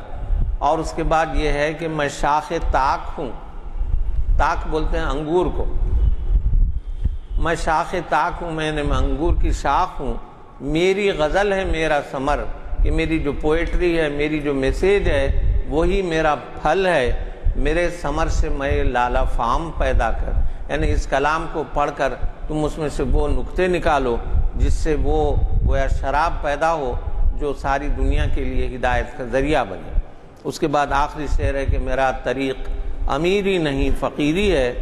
اور اس کے بعد یہ ہے کہ میں شاخ تاک ہوں، تاک بولتے ہیں انگور کو، میں شاخ تاک ہوں، میں انگور کی شاخ ہوں. میری غزل ہے میرا ثمر، کہ میری جو پوئٹری ہے، میری جو میسیج ہے وہی میرا پھل ہے. میرے ثمر سے میں لالا فام پیدا کر، یعنی اس کلام کو پڑھ کر تم اس میں سے وہ نقطے نکالو جس سے وہ گویا شراب پیدا ہو جو ساری دنیا کے لیے ہدایت کا ذریعہ بنے. اس کے بعد آخری شعر ہے کہ میرا طریق امیری نہیں فقیری ہے،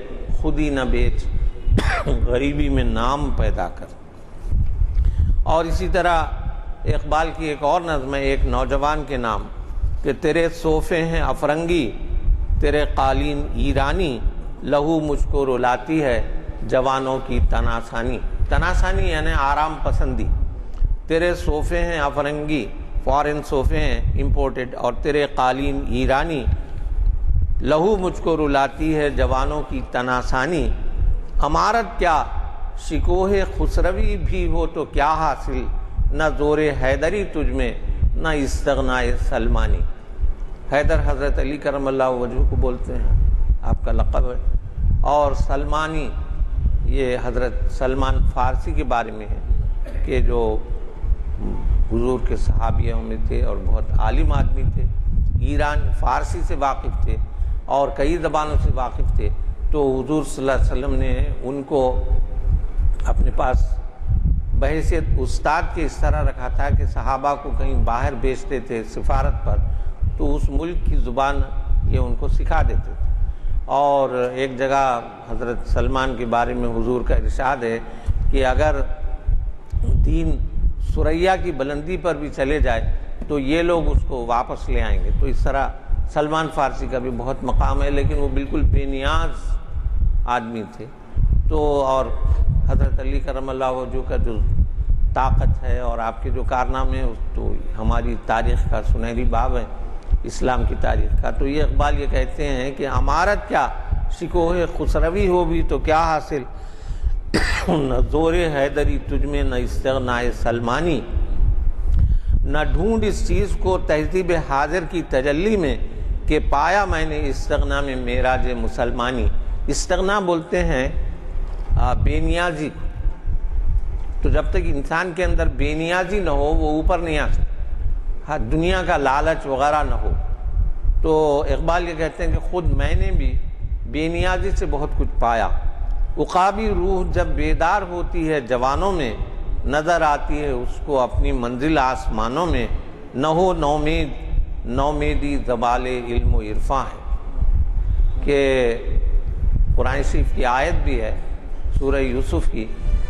خودی نہ بیچ غریبی میں نام پیدا کر. اور اسی طرح اقبال کی ایک اور نظم ہے ایک نوجوان کے نام کہ تیرے صوفے ہیں افرنگی، تیرے قالین ایرانی، لہو مجھ کو رلاتی ہے جوانوں کی تناسانی. تناسانی یعنی آرام پسندی، تیرے صوفے ہیں افرنگی، فارن صوفے ہیں امپورٹڈ، اور تیرے قالین ایرانی، لہو مجھ کو رلاتی ہے جوانوں کی تناسانی، امارت کیا شکوہ خسروی بھی ہو تو کیا حاصل، نہ زور حیدری تجھ میں نہ استغناء سلمانی۔ حیدر حضرت علی کرم اللہ وجہہ کو بولتے ہیں، آپ کا لقب ہے، اور سلمانی یہ حضرت سلمان فارسی کے بارے میں ہے کہ جو حضور کے صحابیوں میں تھے اور بہت عالم آدمی تھے، ایران فارسی سے واقف تھے اور کئی زبانوں سے واقف تھے، تو حضور صلی اللہ علیہ وسلم نے ان کو اپنے پاس بحیثیت استاد کے اس طرح رکھا تھا کہ صحابہ کو کہیں باہر بھیجتے تھے سفارت پر تو اس ملک کی زبان یہ ان کو سکھا دیتے تھے۔ اور ایک جگہ حضرت سلمان کے بارے میں حضور کا ارشاد ہے کہ اگر دین ثریا کی بلندی پر بھی چلے جائے تو یہ لوگ اس کو واپس لے آئیں گے۔ تو اس طرح سلمان فارسی کا بھی بہت مقام ہے، لیکن وہ بالکل بے نیاز آدمی تھے۔ تو اور حضرت علی کرم اللہ وجہہ کا جو طاقت ہے اور آپ کے جو کارنامے ہیں تو ہماری تاریخ کا سنہری باب ہے، اسلام کی تاریخ کا۔ تو یہ اقبال یہ کہتے ہیں کہ امارت کیا شکوہ خسروی ہو بھی تو کیا حاصل، نہ زور حیدری تجھ میں نہ استغناء سلمانی، نہ ڈھونڈ اس چیز کو تہذیب حاضر کی تجلی میں کہ پایا میں نے استغنا میں معراج مسلمانی۔ استغنا بولتے ہیں بے نیازی، تو جب تک انسان کے اندر بے نیازی نہ ہو وہ اوپر نہیں آ سکتا، دنیا کا لالچ وغیرہ نہ ہو۔ تو اقبال یہ کہتے ہیں کہ خود میں نے بھی بے نیازی سے بہت کچھ پایا، عقابی روح جب بیدار ہوتی ہے جوانوں میں نظر آتی ہے اس کو اپنی منزل آسمانوں میں، نہ ہو نومیدی زوال علم و عرفاں ہے۔ کہ قرآن شریف کی آیت بھی ہے سورہ یوسف کی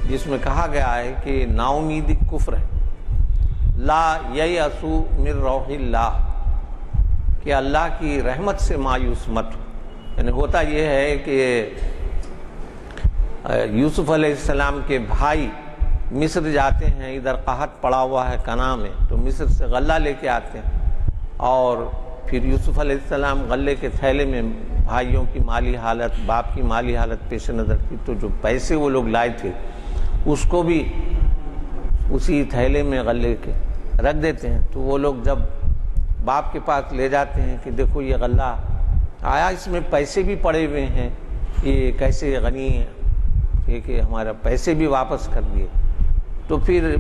جس میں کہا گیا ہے کہ نا امیدی کفر ہے، لا ییأسوا من روح اللہ، کہ اللہ کی رحمت سے مایوس مت ہو۔ یعنی ہوتا یہ ہے کہ یوسف علیہ السلام کے بھائی مصر جاتے ہیں، ادھر قحط پڑا ہوا ہے کنا میں، تو مصر سے غلہ لے کے آتے ہیں، اور پھر یوسف علیہ السلام غلے کے تھیلے میں بھائیوں کی مالی حالت، باپ کی مالی حالت پیش نظر تھی، تو جو پیسے وہ لوگ لائے تھے اس کو بھی اسی تھیلے میں غلے کے رکھ دیتے ہیں۔ تو وہ لوگ جب باپ کے پاس لے جاتے ہیں کہ دیکھو یہ غلہ آیا، اس میں پیسے بھی پڑے ہوئے ہیں، یہ کیسے غنی ہے، یہ کہ ہمارا پیسے بھی واپس کر دیے۔ تو پھر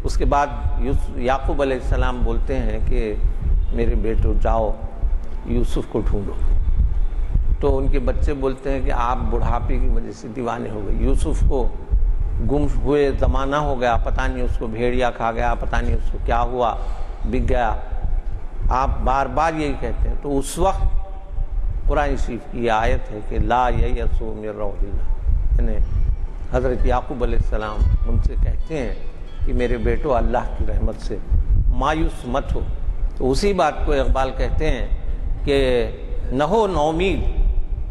اس کے بعد یعقوب علیہ السلام بولتے ہیں کہ میرے بیٹو جاؤ یوسف کو ڈھونڈو۔ تو ان کے بچے بولتے ہیں کہ آپ بڑھاپے کی وجہ سے دیوانے ہو گئے، یوسف کو گم ہوئے زمانہ ہو گیا، پتہ نہیں اس کو بھیڑیا کھا گیا، پتہ نہیں اس کو کیا ہوا، بک گیا، آپ بار بار یہی کہتے ہیں۔ تو اس وقت قرآن شریف کی آیت ہے کہ لا ییأسوا من روح اللہ، یعنی حضرت یعقوب علیہ السلام ان سے کہتے ہیں کہ میرے بیٹو اللہ کی رحمت سے مایوس مت ہو۔ تو اسی بات کو اقبال کہتے ہیں کہ نہ ہو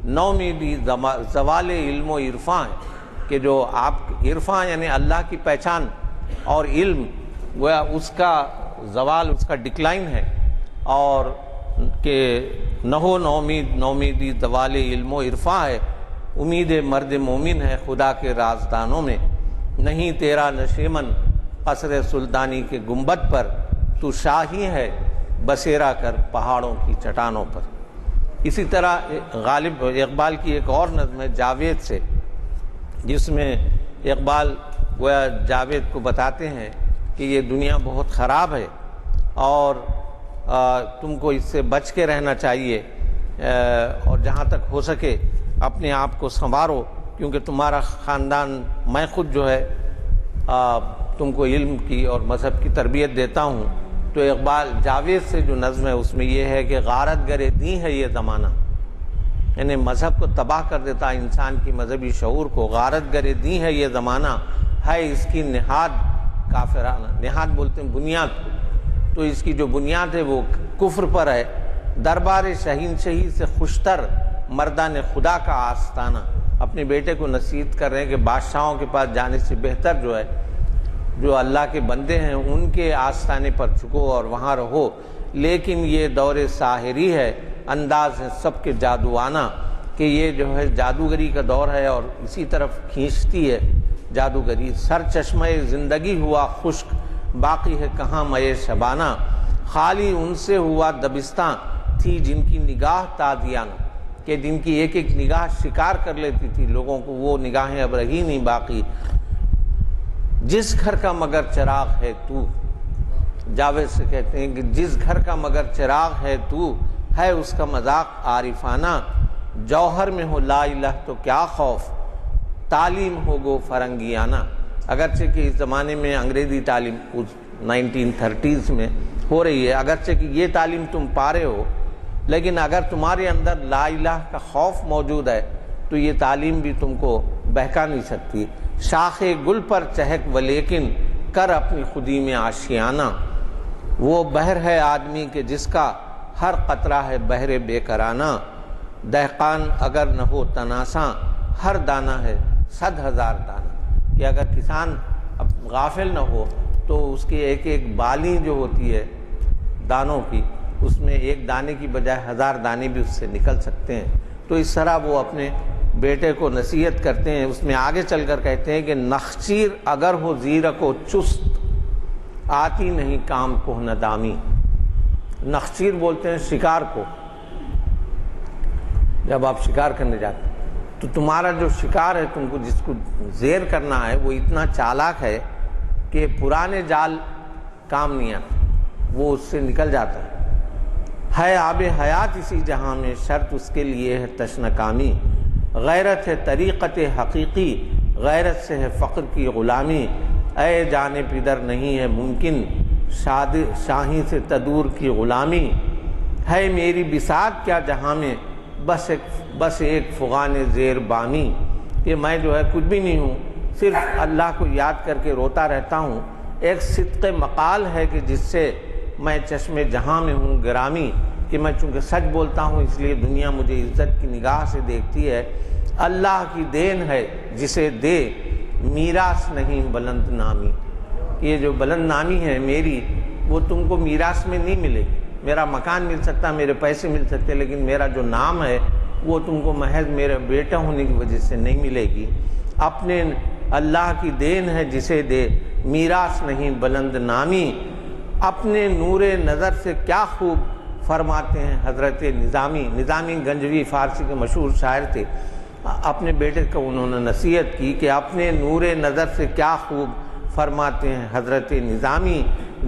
نومیدی زوال علم و عرفاں ہے، کہ جو آپ عرفاں یعنی اللہ کی پہچان اور علم وہ اس کا زوال، اس کا ڈکلائن ہے، اور کہ نہ ہو نومیدی زوال علم و عرفاں ہے، امید مرد مومن ہے خدا کے رازدانوں میں، نہیں تیرا نشیمن قصر سلطانی کے گنبد پر، تو شاہی ہے بسیرا کر پہاڑوں کی چٹانوں پر۔ اسی طرح غالب اقبال کی ایک اور نظم ہے جاوید سے، جس میں اقبال گویا جاوید کو بتاتے ہیں کہ یہ دنیا بہت خراب ہے اور تم کو اس سے بچ کے رہنا چاہیے، اور جہاں تک ہو سکے اپنے آپ کو سنوارو، کیونکہ تمہارا خاندان، میں خود جو ہے تم کو علم کی اور مذہب کی تربیت دیتا ہوں۔ تو اقبال جاوید سے جو نظم ہے اس میں یہ ہے کہ غارت گرے دی ہے یہ زمانہ، یعنی مذہب کو تباہ کر دیتا انسان کی مذہبی شعور کو، غارت گرے دی ہے یہ زمانہ، ہے اس کی نہاد کافرانہ، نہاد بولتے ہیں بنیاد کو، تو اس کی جو بنیاد ہے وہ کفر پر ہے، دربار شہین شہی سے خوشتر مردان خدا کا آستانہ، اپنے بیٹے کو نصیحت کر رہے ہیں کہ بادشاہوں کے پاس جانے سے بہتر جو ہے جو اللہ کے بندے ہیں ان کے آستانے پر جھکو اور وہاں رہو، لیکن یہ دور ساحری ہے، انداز ہے سب کے جادوانہ کہ یہ جو ہے جادوگری کا دور ہے اور اسی طرف کھینچتی ہے جادوگری۔ سر چشمہ زندگی ہوا خشک، باقی ہے کہاں مئے شبانہ، خالی ان سے ہوا دبستاں تھی جن کی نگاہ تازیانہ، کہ جن کی ایک ایک نگاہ شکار کر لیتی تھی لوگوں کو، وہ نگاہیں اب رہی نہیں باقی۔ جس گھر کا مگر چراغ ہے تو، جاوید سے کہتے ہیں کہ جس گھر کا مگر چراغ ہے تو، ہے اس کا مذاق عارفانہ، جوہر میں ہو لا الہ تو کیا خوف، تعلیم ہو گو فرنگیانہ۔ اگرچہ کہ اس زمانے میں انگریزی تعلیم 1930s میں ہو رہی ہے، اگرچہ کہ یہ تعلیم تم پا رہے ہو، لیکن اگر تمہارے اندر لا الہ کا خوف موجود ہے تو یہ تعلیم بھی تم کو بہکا نہیں سکتی۔ شاخ گل پر چہک ولیکن کر اپنی خودی میں آشیانہ، وہ بحر ہے آدمی کہ جس کا ہر قطرہ ہے بحر بے کرانہ، دہقان اگر نہ ہو تناساں ہر دانہ ہے 100,000 دانہ، کہ اگر کسان غافل نہ ہو تو اس کی ایک ایک بالی جو ہوتی ہے دانوں کی، اس میں ایک دانے کی بجائے 1000 دانے بھی اس سے نکل سکتے ہیں۔ تو اس طرح وہ اپنے بیٹے کو نصیحت کرتے ہیں۔ اس میں آگے چل کر کہتے ہیں کہ نخچیر اگر ہو زیرک و چست، آتی نہیں کام کو ندامی۔ نخچیر بولتے ہیں شکار کو، جب آپ شکار کرنے جاتے ہیں تو تمہارا جو شکار ہے، تم کو جس کو زیر کرنا ہے، وہ اتنا چالاک ہے کہ پرانے جال کام نہیں آتے، وہ اس سے نکل جاتا ہے آب حیات اسی جہاں میں، شرط اس کے لیے ہے تشنکامی، غیرت ہے طریقت حقیقی، غیرت سے ہے فقر کی غلامی، اے جانے پدر نہیں ہے ممکن، شاہی سے تدور کی غلامی، ہے میری بساط کیا جہاں میں، بس ایک فغان زیر بامی، کہ میں جو ہے کچھ بھی نہیں ہوں، صرف اللہ کو یاد کر کے روتا رہتا ہوں۔ ایک صدق مقال ہے کہ جس سے میں چشم جہاں میں ہوں گرامی، کہ میں چونکہ سچ بولتا ہوں اس لیے دنیا مجھے عزت کی نگاہ سے دیکھتی ہے۔ اللہ کی دین ہے جسے دے میراث نہیں بلند نامی، یہ جو بلند نامی ہے میری، وہ تم کو میراث میں نہیں ملے گی۔ میرا مکان مل سکتا، میرے پیسے مل سکتے، لیکن میرا جو نام ہے وہ تم کو محض میرے بیٹا ہونے کی وجہ سے نہیں ملے گی۔ اپنے اللہ کی دین ہے جسے دے میراث نہیں بلند نامی، اپنے نور نظر سے کیا خوب فرماتے ہیں حضرت نظامی۔ نظامی گنجوی فارسی کے مشہور شاعر تھے، اپنے بیٹے کو انہوں نے نصیحت کی کہ اپنے نور نظر سے کیا خوب فرماتے ہیں حضرت نظامی،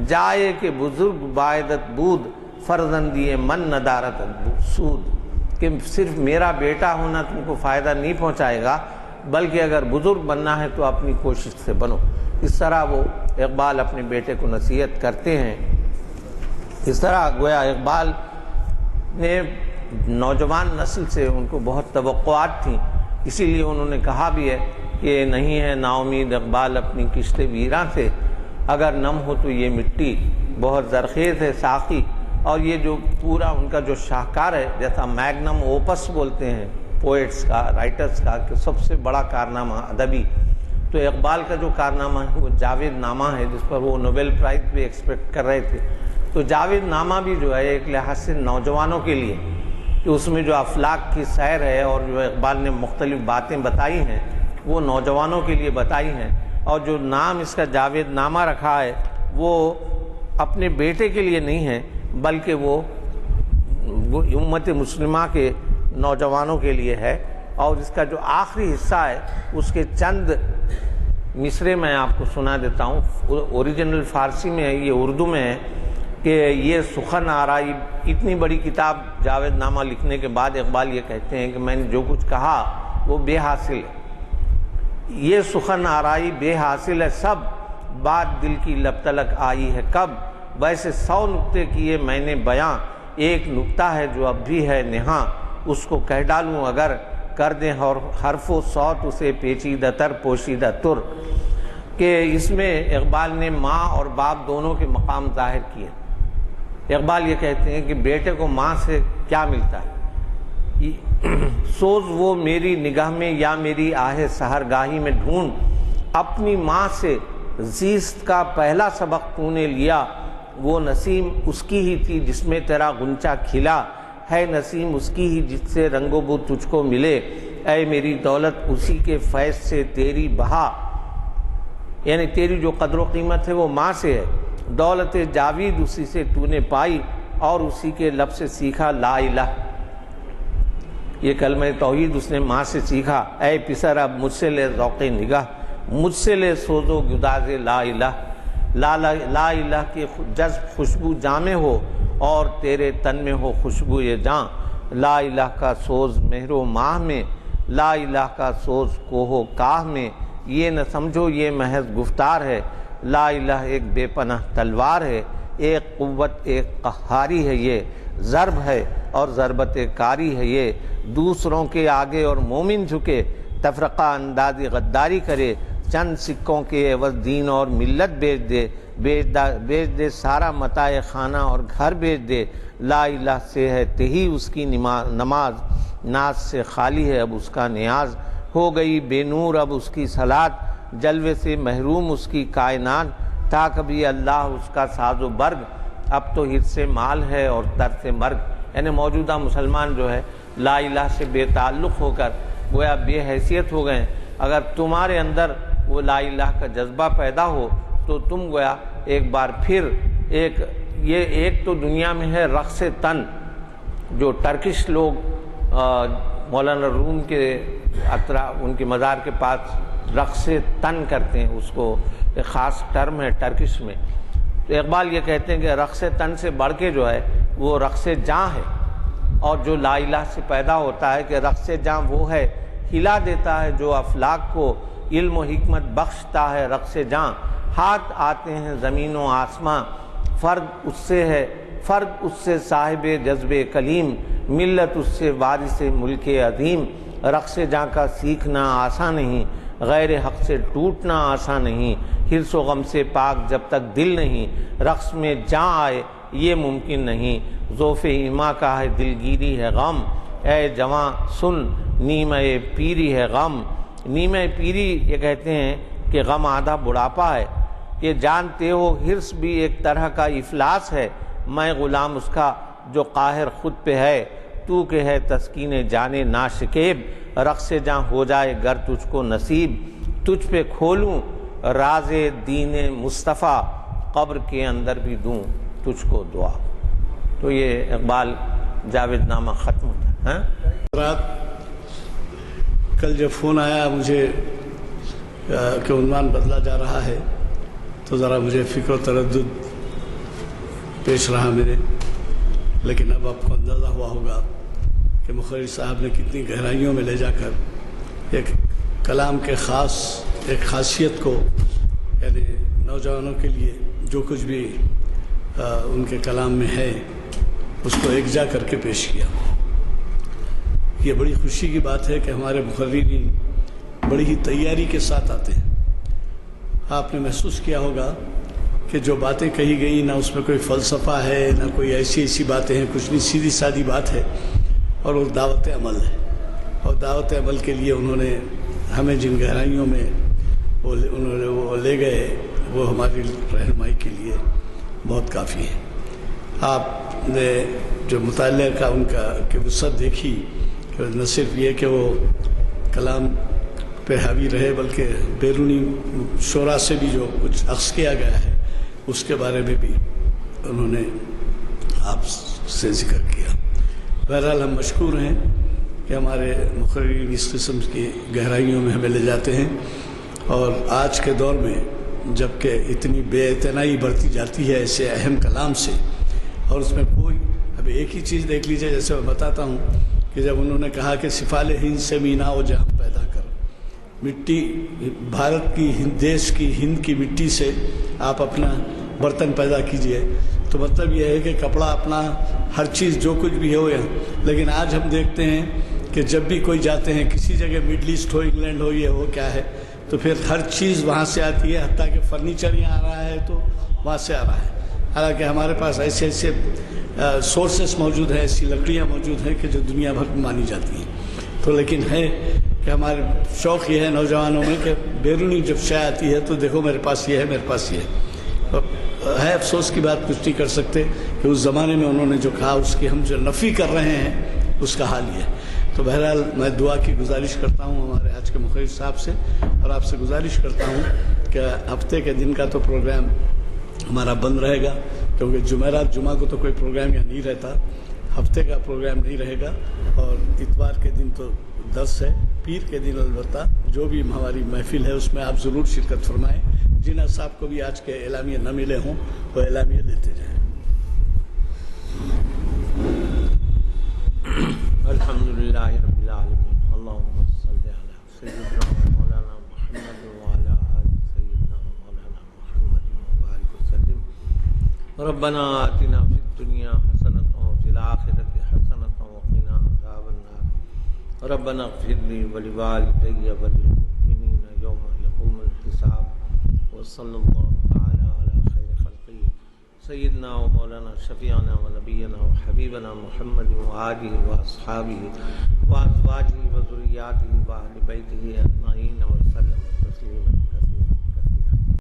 جائے کہ بزرگ بائدت بود فرزندی من ندارت سود، کہ صرف میرا بیٹا ہونا تم کو فائدہ نہیں پہنچائے گا، بلکہ اگر بزرگ بننا ہے تو اپنی کوشش سے بنو۔ اس طرح وہ اقبال اپنے بیٹے کو نصیحت کرتے ہیں۔ اس طرح گویا اقبال نے نوجوان نسل سے ان کو بہت توقعات تھیں، اسی لیے انہوں نے کہا بھی ہے کہ نہیں ہے نا امید اقبال اپنی کشت ویراں سے، اگر نم ہو تو یہ مٹی بہت زرخیز ہے ساقی۔ اور یہ جو پورا ان کا جو شاہکار ہے، جیسا میگنم اوپس بولتے ہیں پوئٹس کا، رائٹرز کا، کہ سب سے بڑا کارنامہ ادبی، تو اقبال کا جو کارنامہ ہے وہ جاوید نامہ ہے، جس پر وہ نوبل پرائز بھی ایکسپیکٹ کر رہے تھے۔ تو جاوید نامہ بھی جو ہے ایک لحاظ سے نوجوانوں کے لیے، کہ اس میں جو افلاک کی سیر ہے اور جو اقبال نے مختلف باتیں بتائی ہیں وہ نوجوانوں کے لیے بتائی ہیں، اور جو نام اس کا جاوید نامہ رکھا ہے وہ اپنے بیٹے کے لیے نہیں ہے، بلکہ وہ امت مسلمہ کے نوجوانوں کے لیے ہے۔ اور اس کا جو آخری حصہ ہے اس کے چند مصرے میں آپ کو سنا دیتا ہوں۔ اوریجنل فارسی میں ہے، یہ اردو میں ہے، کہ یہ سخن آرائی، اتنی بڑی کتاب جاوید نامہ لکھنے کے بعد اقبال یہ کہتے ہیں کہ میں نے جو کچھ کہا وہ بے حاصل ہے، یہ سخن آرائی بے حاصل ہے سب، بات دل کی لب تلک آئی ہے کب، ویسے 100 نکتے کیے میں نے بیاں، ایک نکتہ ہے جو اب بھی ہے نہاں، اس کو کہہ ڈالوں اگر کر دیں حرف و صوت اسے پیچیدہ تر پوشیدہ تر، کہ اس میں اقبال نے ماں اور باپ دونوں کے مقام ظاہر کیے۔ اقبال یہ کہتے ہیں کہ بیٹے کو ماں سے کیا ملتا ہے، سوز وہ میری نگاہ میں یا میری آہ سحرگاہی میں ڈھونڈ، اپنی ماں سے زیست کا پہلا سبق تو نے لیا، وہ نسیم اس کی ہی تھی جس میں تیرا غنچہ کھلا، ہے نسیم اس کی ہی جس سے رنگ و بو تجھ کو ملے، اے میری دولت اسی کے فیض سے تیری بہا، یعنی تیری جو قدر و قیمت ہے وہ ماں سے ہے، دولت جاوید اسی سے تو نے پائی اور اسی کے لب سے سیکھا لا الہ، یہ کلمہ توحید اس نے ماں سے سیکھا، اے پسر اب مجھ سے لے ذوق نگاہ، مجھ سے لے سوز و گداز لا الہ، لا الہ کی جذب خوشبو جامع ہو اور تیرے تن میں ہو خوشبو یہ جاں، لا الہ کا سوز مہر و ماہ میں، لا الہ کا سوز کوہ و کاہ میں، یہ نہ سمجھو یہ محض گفتار ہے، لا الہ ایک بے پناہ تلوار ہے، ایک قوت ایک قہاری ہے، یہ ضرب ہے اور ضربت کاری ہے، یہ دوسروں کے آگے اور مومن جھکے، تفرقہ اندازی غداری کرے، چند سکوں کے عوض دین اور ملت بیچ دے سارا متاع خانہ اور گھر بیچ دے، لا الہ سے ہے تہی اس کی نماز، ناز سے خالی ہے اب اس کا نیاز، ہو گئی بے نور اب اس کی صلات، جلوے سے محروم اس کی کائنات، تھا کبھی اللہ اس کا ساز و برگ، اب تو حرص مال ہے اور ترس مرگ، یعنی موجودہ مسلمان جو ہے لا الہ سے بے تعلق ہو کر گویا بے حیثیت ہو گئے، اگر تمہارے اندر وہ لا الہ کا جذبہ پیدا ہو تو تم گویا ایک بار پھر ایک تو دنیا میں ہے رقص تن، جو ٹرکش لوگ مولانا روم کے ان کے مزار کے پاس رقص تن کرتے ہیں، اس کو ایک خاص ٹرم ہے ٹرکش میں، تو اقبال یہ کہتے ہیں کہ رقص تن سے بڑھ کے جو ہے وہ رقص جاں ہے، اور جو لا الہ سے پیدا ہوتا ہے کہ رقص جاں وہ ہے ہلا دیتا ہے جو افلاک کو، علم و حکمت بخشتا ہے رقص جاں، ہاتھ آتے ہیں زمین و آسماں، فرد اس سے صاحب جذب کلیم، ملت اس سے وارث ملک عظیم، رقص جاں کا سیکھنا آسان نہیں، غیر حق سے ٹوٹنا آسان نہیں، حرص و غم سے پاک جب تک دل نہیں، رقص میں جاں آئے یہ ممکن نہیں، ذوف ایما کا ہے دلگیری ہے غم، اے جواں سن نیمہ پیری ہے غم، نیمہ پیری یہ کہتے ہیں کہ غم آدھا بڑھاپا ہے، یہ جانتے ہو حرص بھی ایک طرح کا افلاس ہے، میں غلام اس کا جو قاہر خود پہ ہے، تو کہ ہے تسکین جانے ناشکیب، رقص جاں ہو جائے گر تجھ کو نصیب، تجھ پہ کھولوں راز دین مصطفیٰ، قبر کے اندر بھی دوں تجھ کو دعا۔ تو یہ اقبال جاوید نامہ ختم ہوتا ہے۔ رات کل جب فون آیا مجھے کہ عنوان بدلا جا رہا ہے تو ذرا مجھے فکر و تردد پیش رہا میرے، لیکن اب آپ کو اندازہ ہوا ہوگا کہ مخرج صاحب نے کتنی گہرائیوں میں لے جا کر ایک کلام کے خاص ایک خاصیت کو، یعنی نوجوانوں کے لیے جو کچھ بھی ان کے کلام میں ہے اس کو یکجا کر کے پیش کیا۔ یہ بڑی خوشی کی بات ہے کہ ہمارے مقررین بڑی ہی تیاری کے ساتھ آتے ہیں۔ آپ نے محسوس کیا ہوگا کہ جو باتیں کہی گئی نہ اس میں کوئی فلسفہ ہے نہ کوئی ایسی باتیں ہیں، کچھ نہیں، سیدھی سادی بات ہے، اور وہ دعوت عمل ہے، اور دعوت عمل کے لیے انہوں نے ہمیں جن گہرائیوں میں وہ لے گئے وہ ہماری رہنمائی کے لیے بہت کافی ہے۔ آپ نے جو مطالعہ کا ان کا کہ وسعت دیکھی کہ نہ صرف یہ کہ وہ کلام پہ حاوی رہے بلکہ بیرونی شعراء سے بھی جو کچھ اخذ کیا گیا ہے اس کے بارے میں بھی انہوں نے آپ سے ذکر کیا۔ بہرحال ہم مشکور ہیں کہ ہمارے مقررین اس قسم کی گہرائیوں میں ہمیں لے جاتے ہیں، اور آج کے دور میں جب کہ اتنی بے اعتنائی برتی جاتی ہے ایسے اہم کلام سے، اور اس میں کوئی اب ایک ہی چیز دیکھ لیجئے، جیسے میں بتاتا ہوں کہ جب انہوں نے کہا کہ سفال ہند سے مینا و جہاں پیدا کر، مٹی بھارت کی دیش کی ہند کی مٹی سے آپ اپنا برتن پیدا کیجئے، تو مطلب یہ ہے کہ کپڑا اپنا ہر چیز جو کچھ بھی ہو یہاں۔ لیکن آج ہم دیکھتے ہیں کہ جب بھی کوئی جاتے ہیں کسی جگہ، مڈل ایسٹ ہو، انگلینڈ ہو، یہ ہو کیا ہے، تو پھر ہر چیز وہاں سے آتی ہے، حتیٰ کہ فرنیچر یہاں آ رہا ہے تو وہاں سے آ رہا ہے۔ حالانکہ ہمارے پاس ایسے ایسے سورسز موجود ہیں، ایسی لکڑیاں موجود ہیں کہ جو دنیا بھر میں مانی جاتی ہیں، تو لیکن ہے کہ ہمارے شوق یہ ہے نوجوانوں میں کہ بیرونی جب شے آتی ہے تو دیکھو میرے پاس یہ ہے، میرے پاس یہ ہے۔ افسوس کی بات کچھ نہیں کر سکتے کہ اس زمانے میں انہوں نے جو کہا اس کی ہم جو نفی کر رہے ہیں اس کا حال یہ ہے۔ تو بہرحال میں دعا کی گزارش کرتا ہوں ہمارے آج کے مخرج صاحب سے، اور آپ سے گزارش کرتا ہوں کہ ہفتے کے دن کا تو پروگرام ہمارا بند رہے گا، کیونکہ جمعرات جمعہ کو تو کوئی پروگرام یہاں نہیں رہتا، ہفتے کا پروگرام نہیں رہے گا، اور اتوار کے دن تو درس ہے، پیر کے دن البتہ جو بھی ہماری محفل ہے اس میں آپ ضرور شرکت فرمائیں۔ جن صاحب کو بھی آج کے اعلامیہ نہ ملے ہوں وہ اعلامیہ دیتے جائیں۔ الحمدللہ رب العالمین، اللہم صلی علی سیدنا مولانا محمد وعلی آل سیدنا مولانا محمد وبارک وسلم۔ ربنا آتنا فی الدنیا حسنۃ وفی الآخرۃ حسنۃ وقنا عذاب النار۔ ربنا اغفر لی ولوالدی وللمؤمنین یوم یقوم الحساب۔ وصلی اللہ تعالی علی خیر خلقہ سیدنا و مولانا شفیعنا و نبینا و حبیبنا محمد و آلہ و اصحابہ و ازواجہ و ذریاتہ و اہل بیتہ اجمعین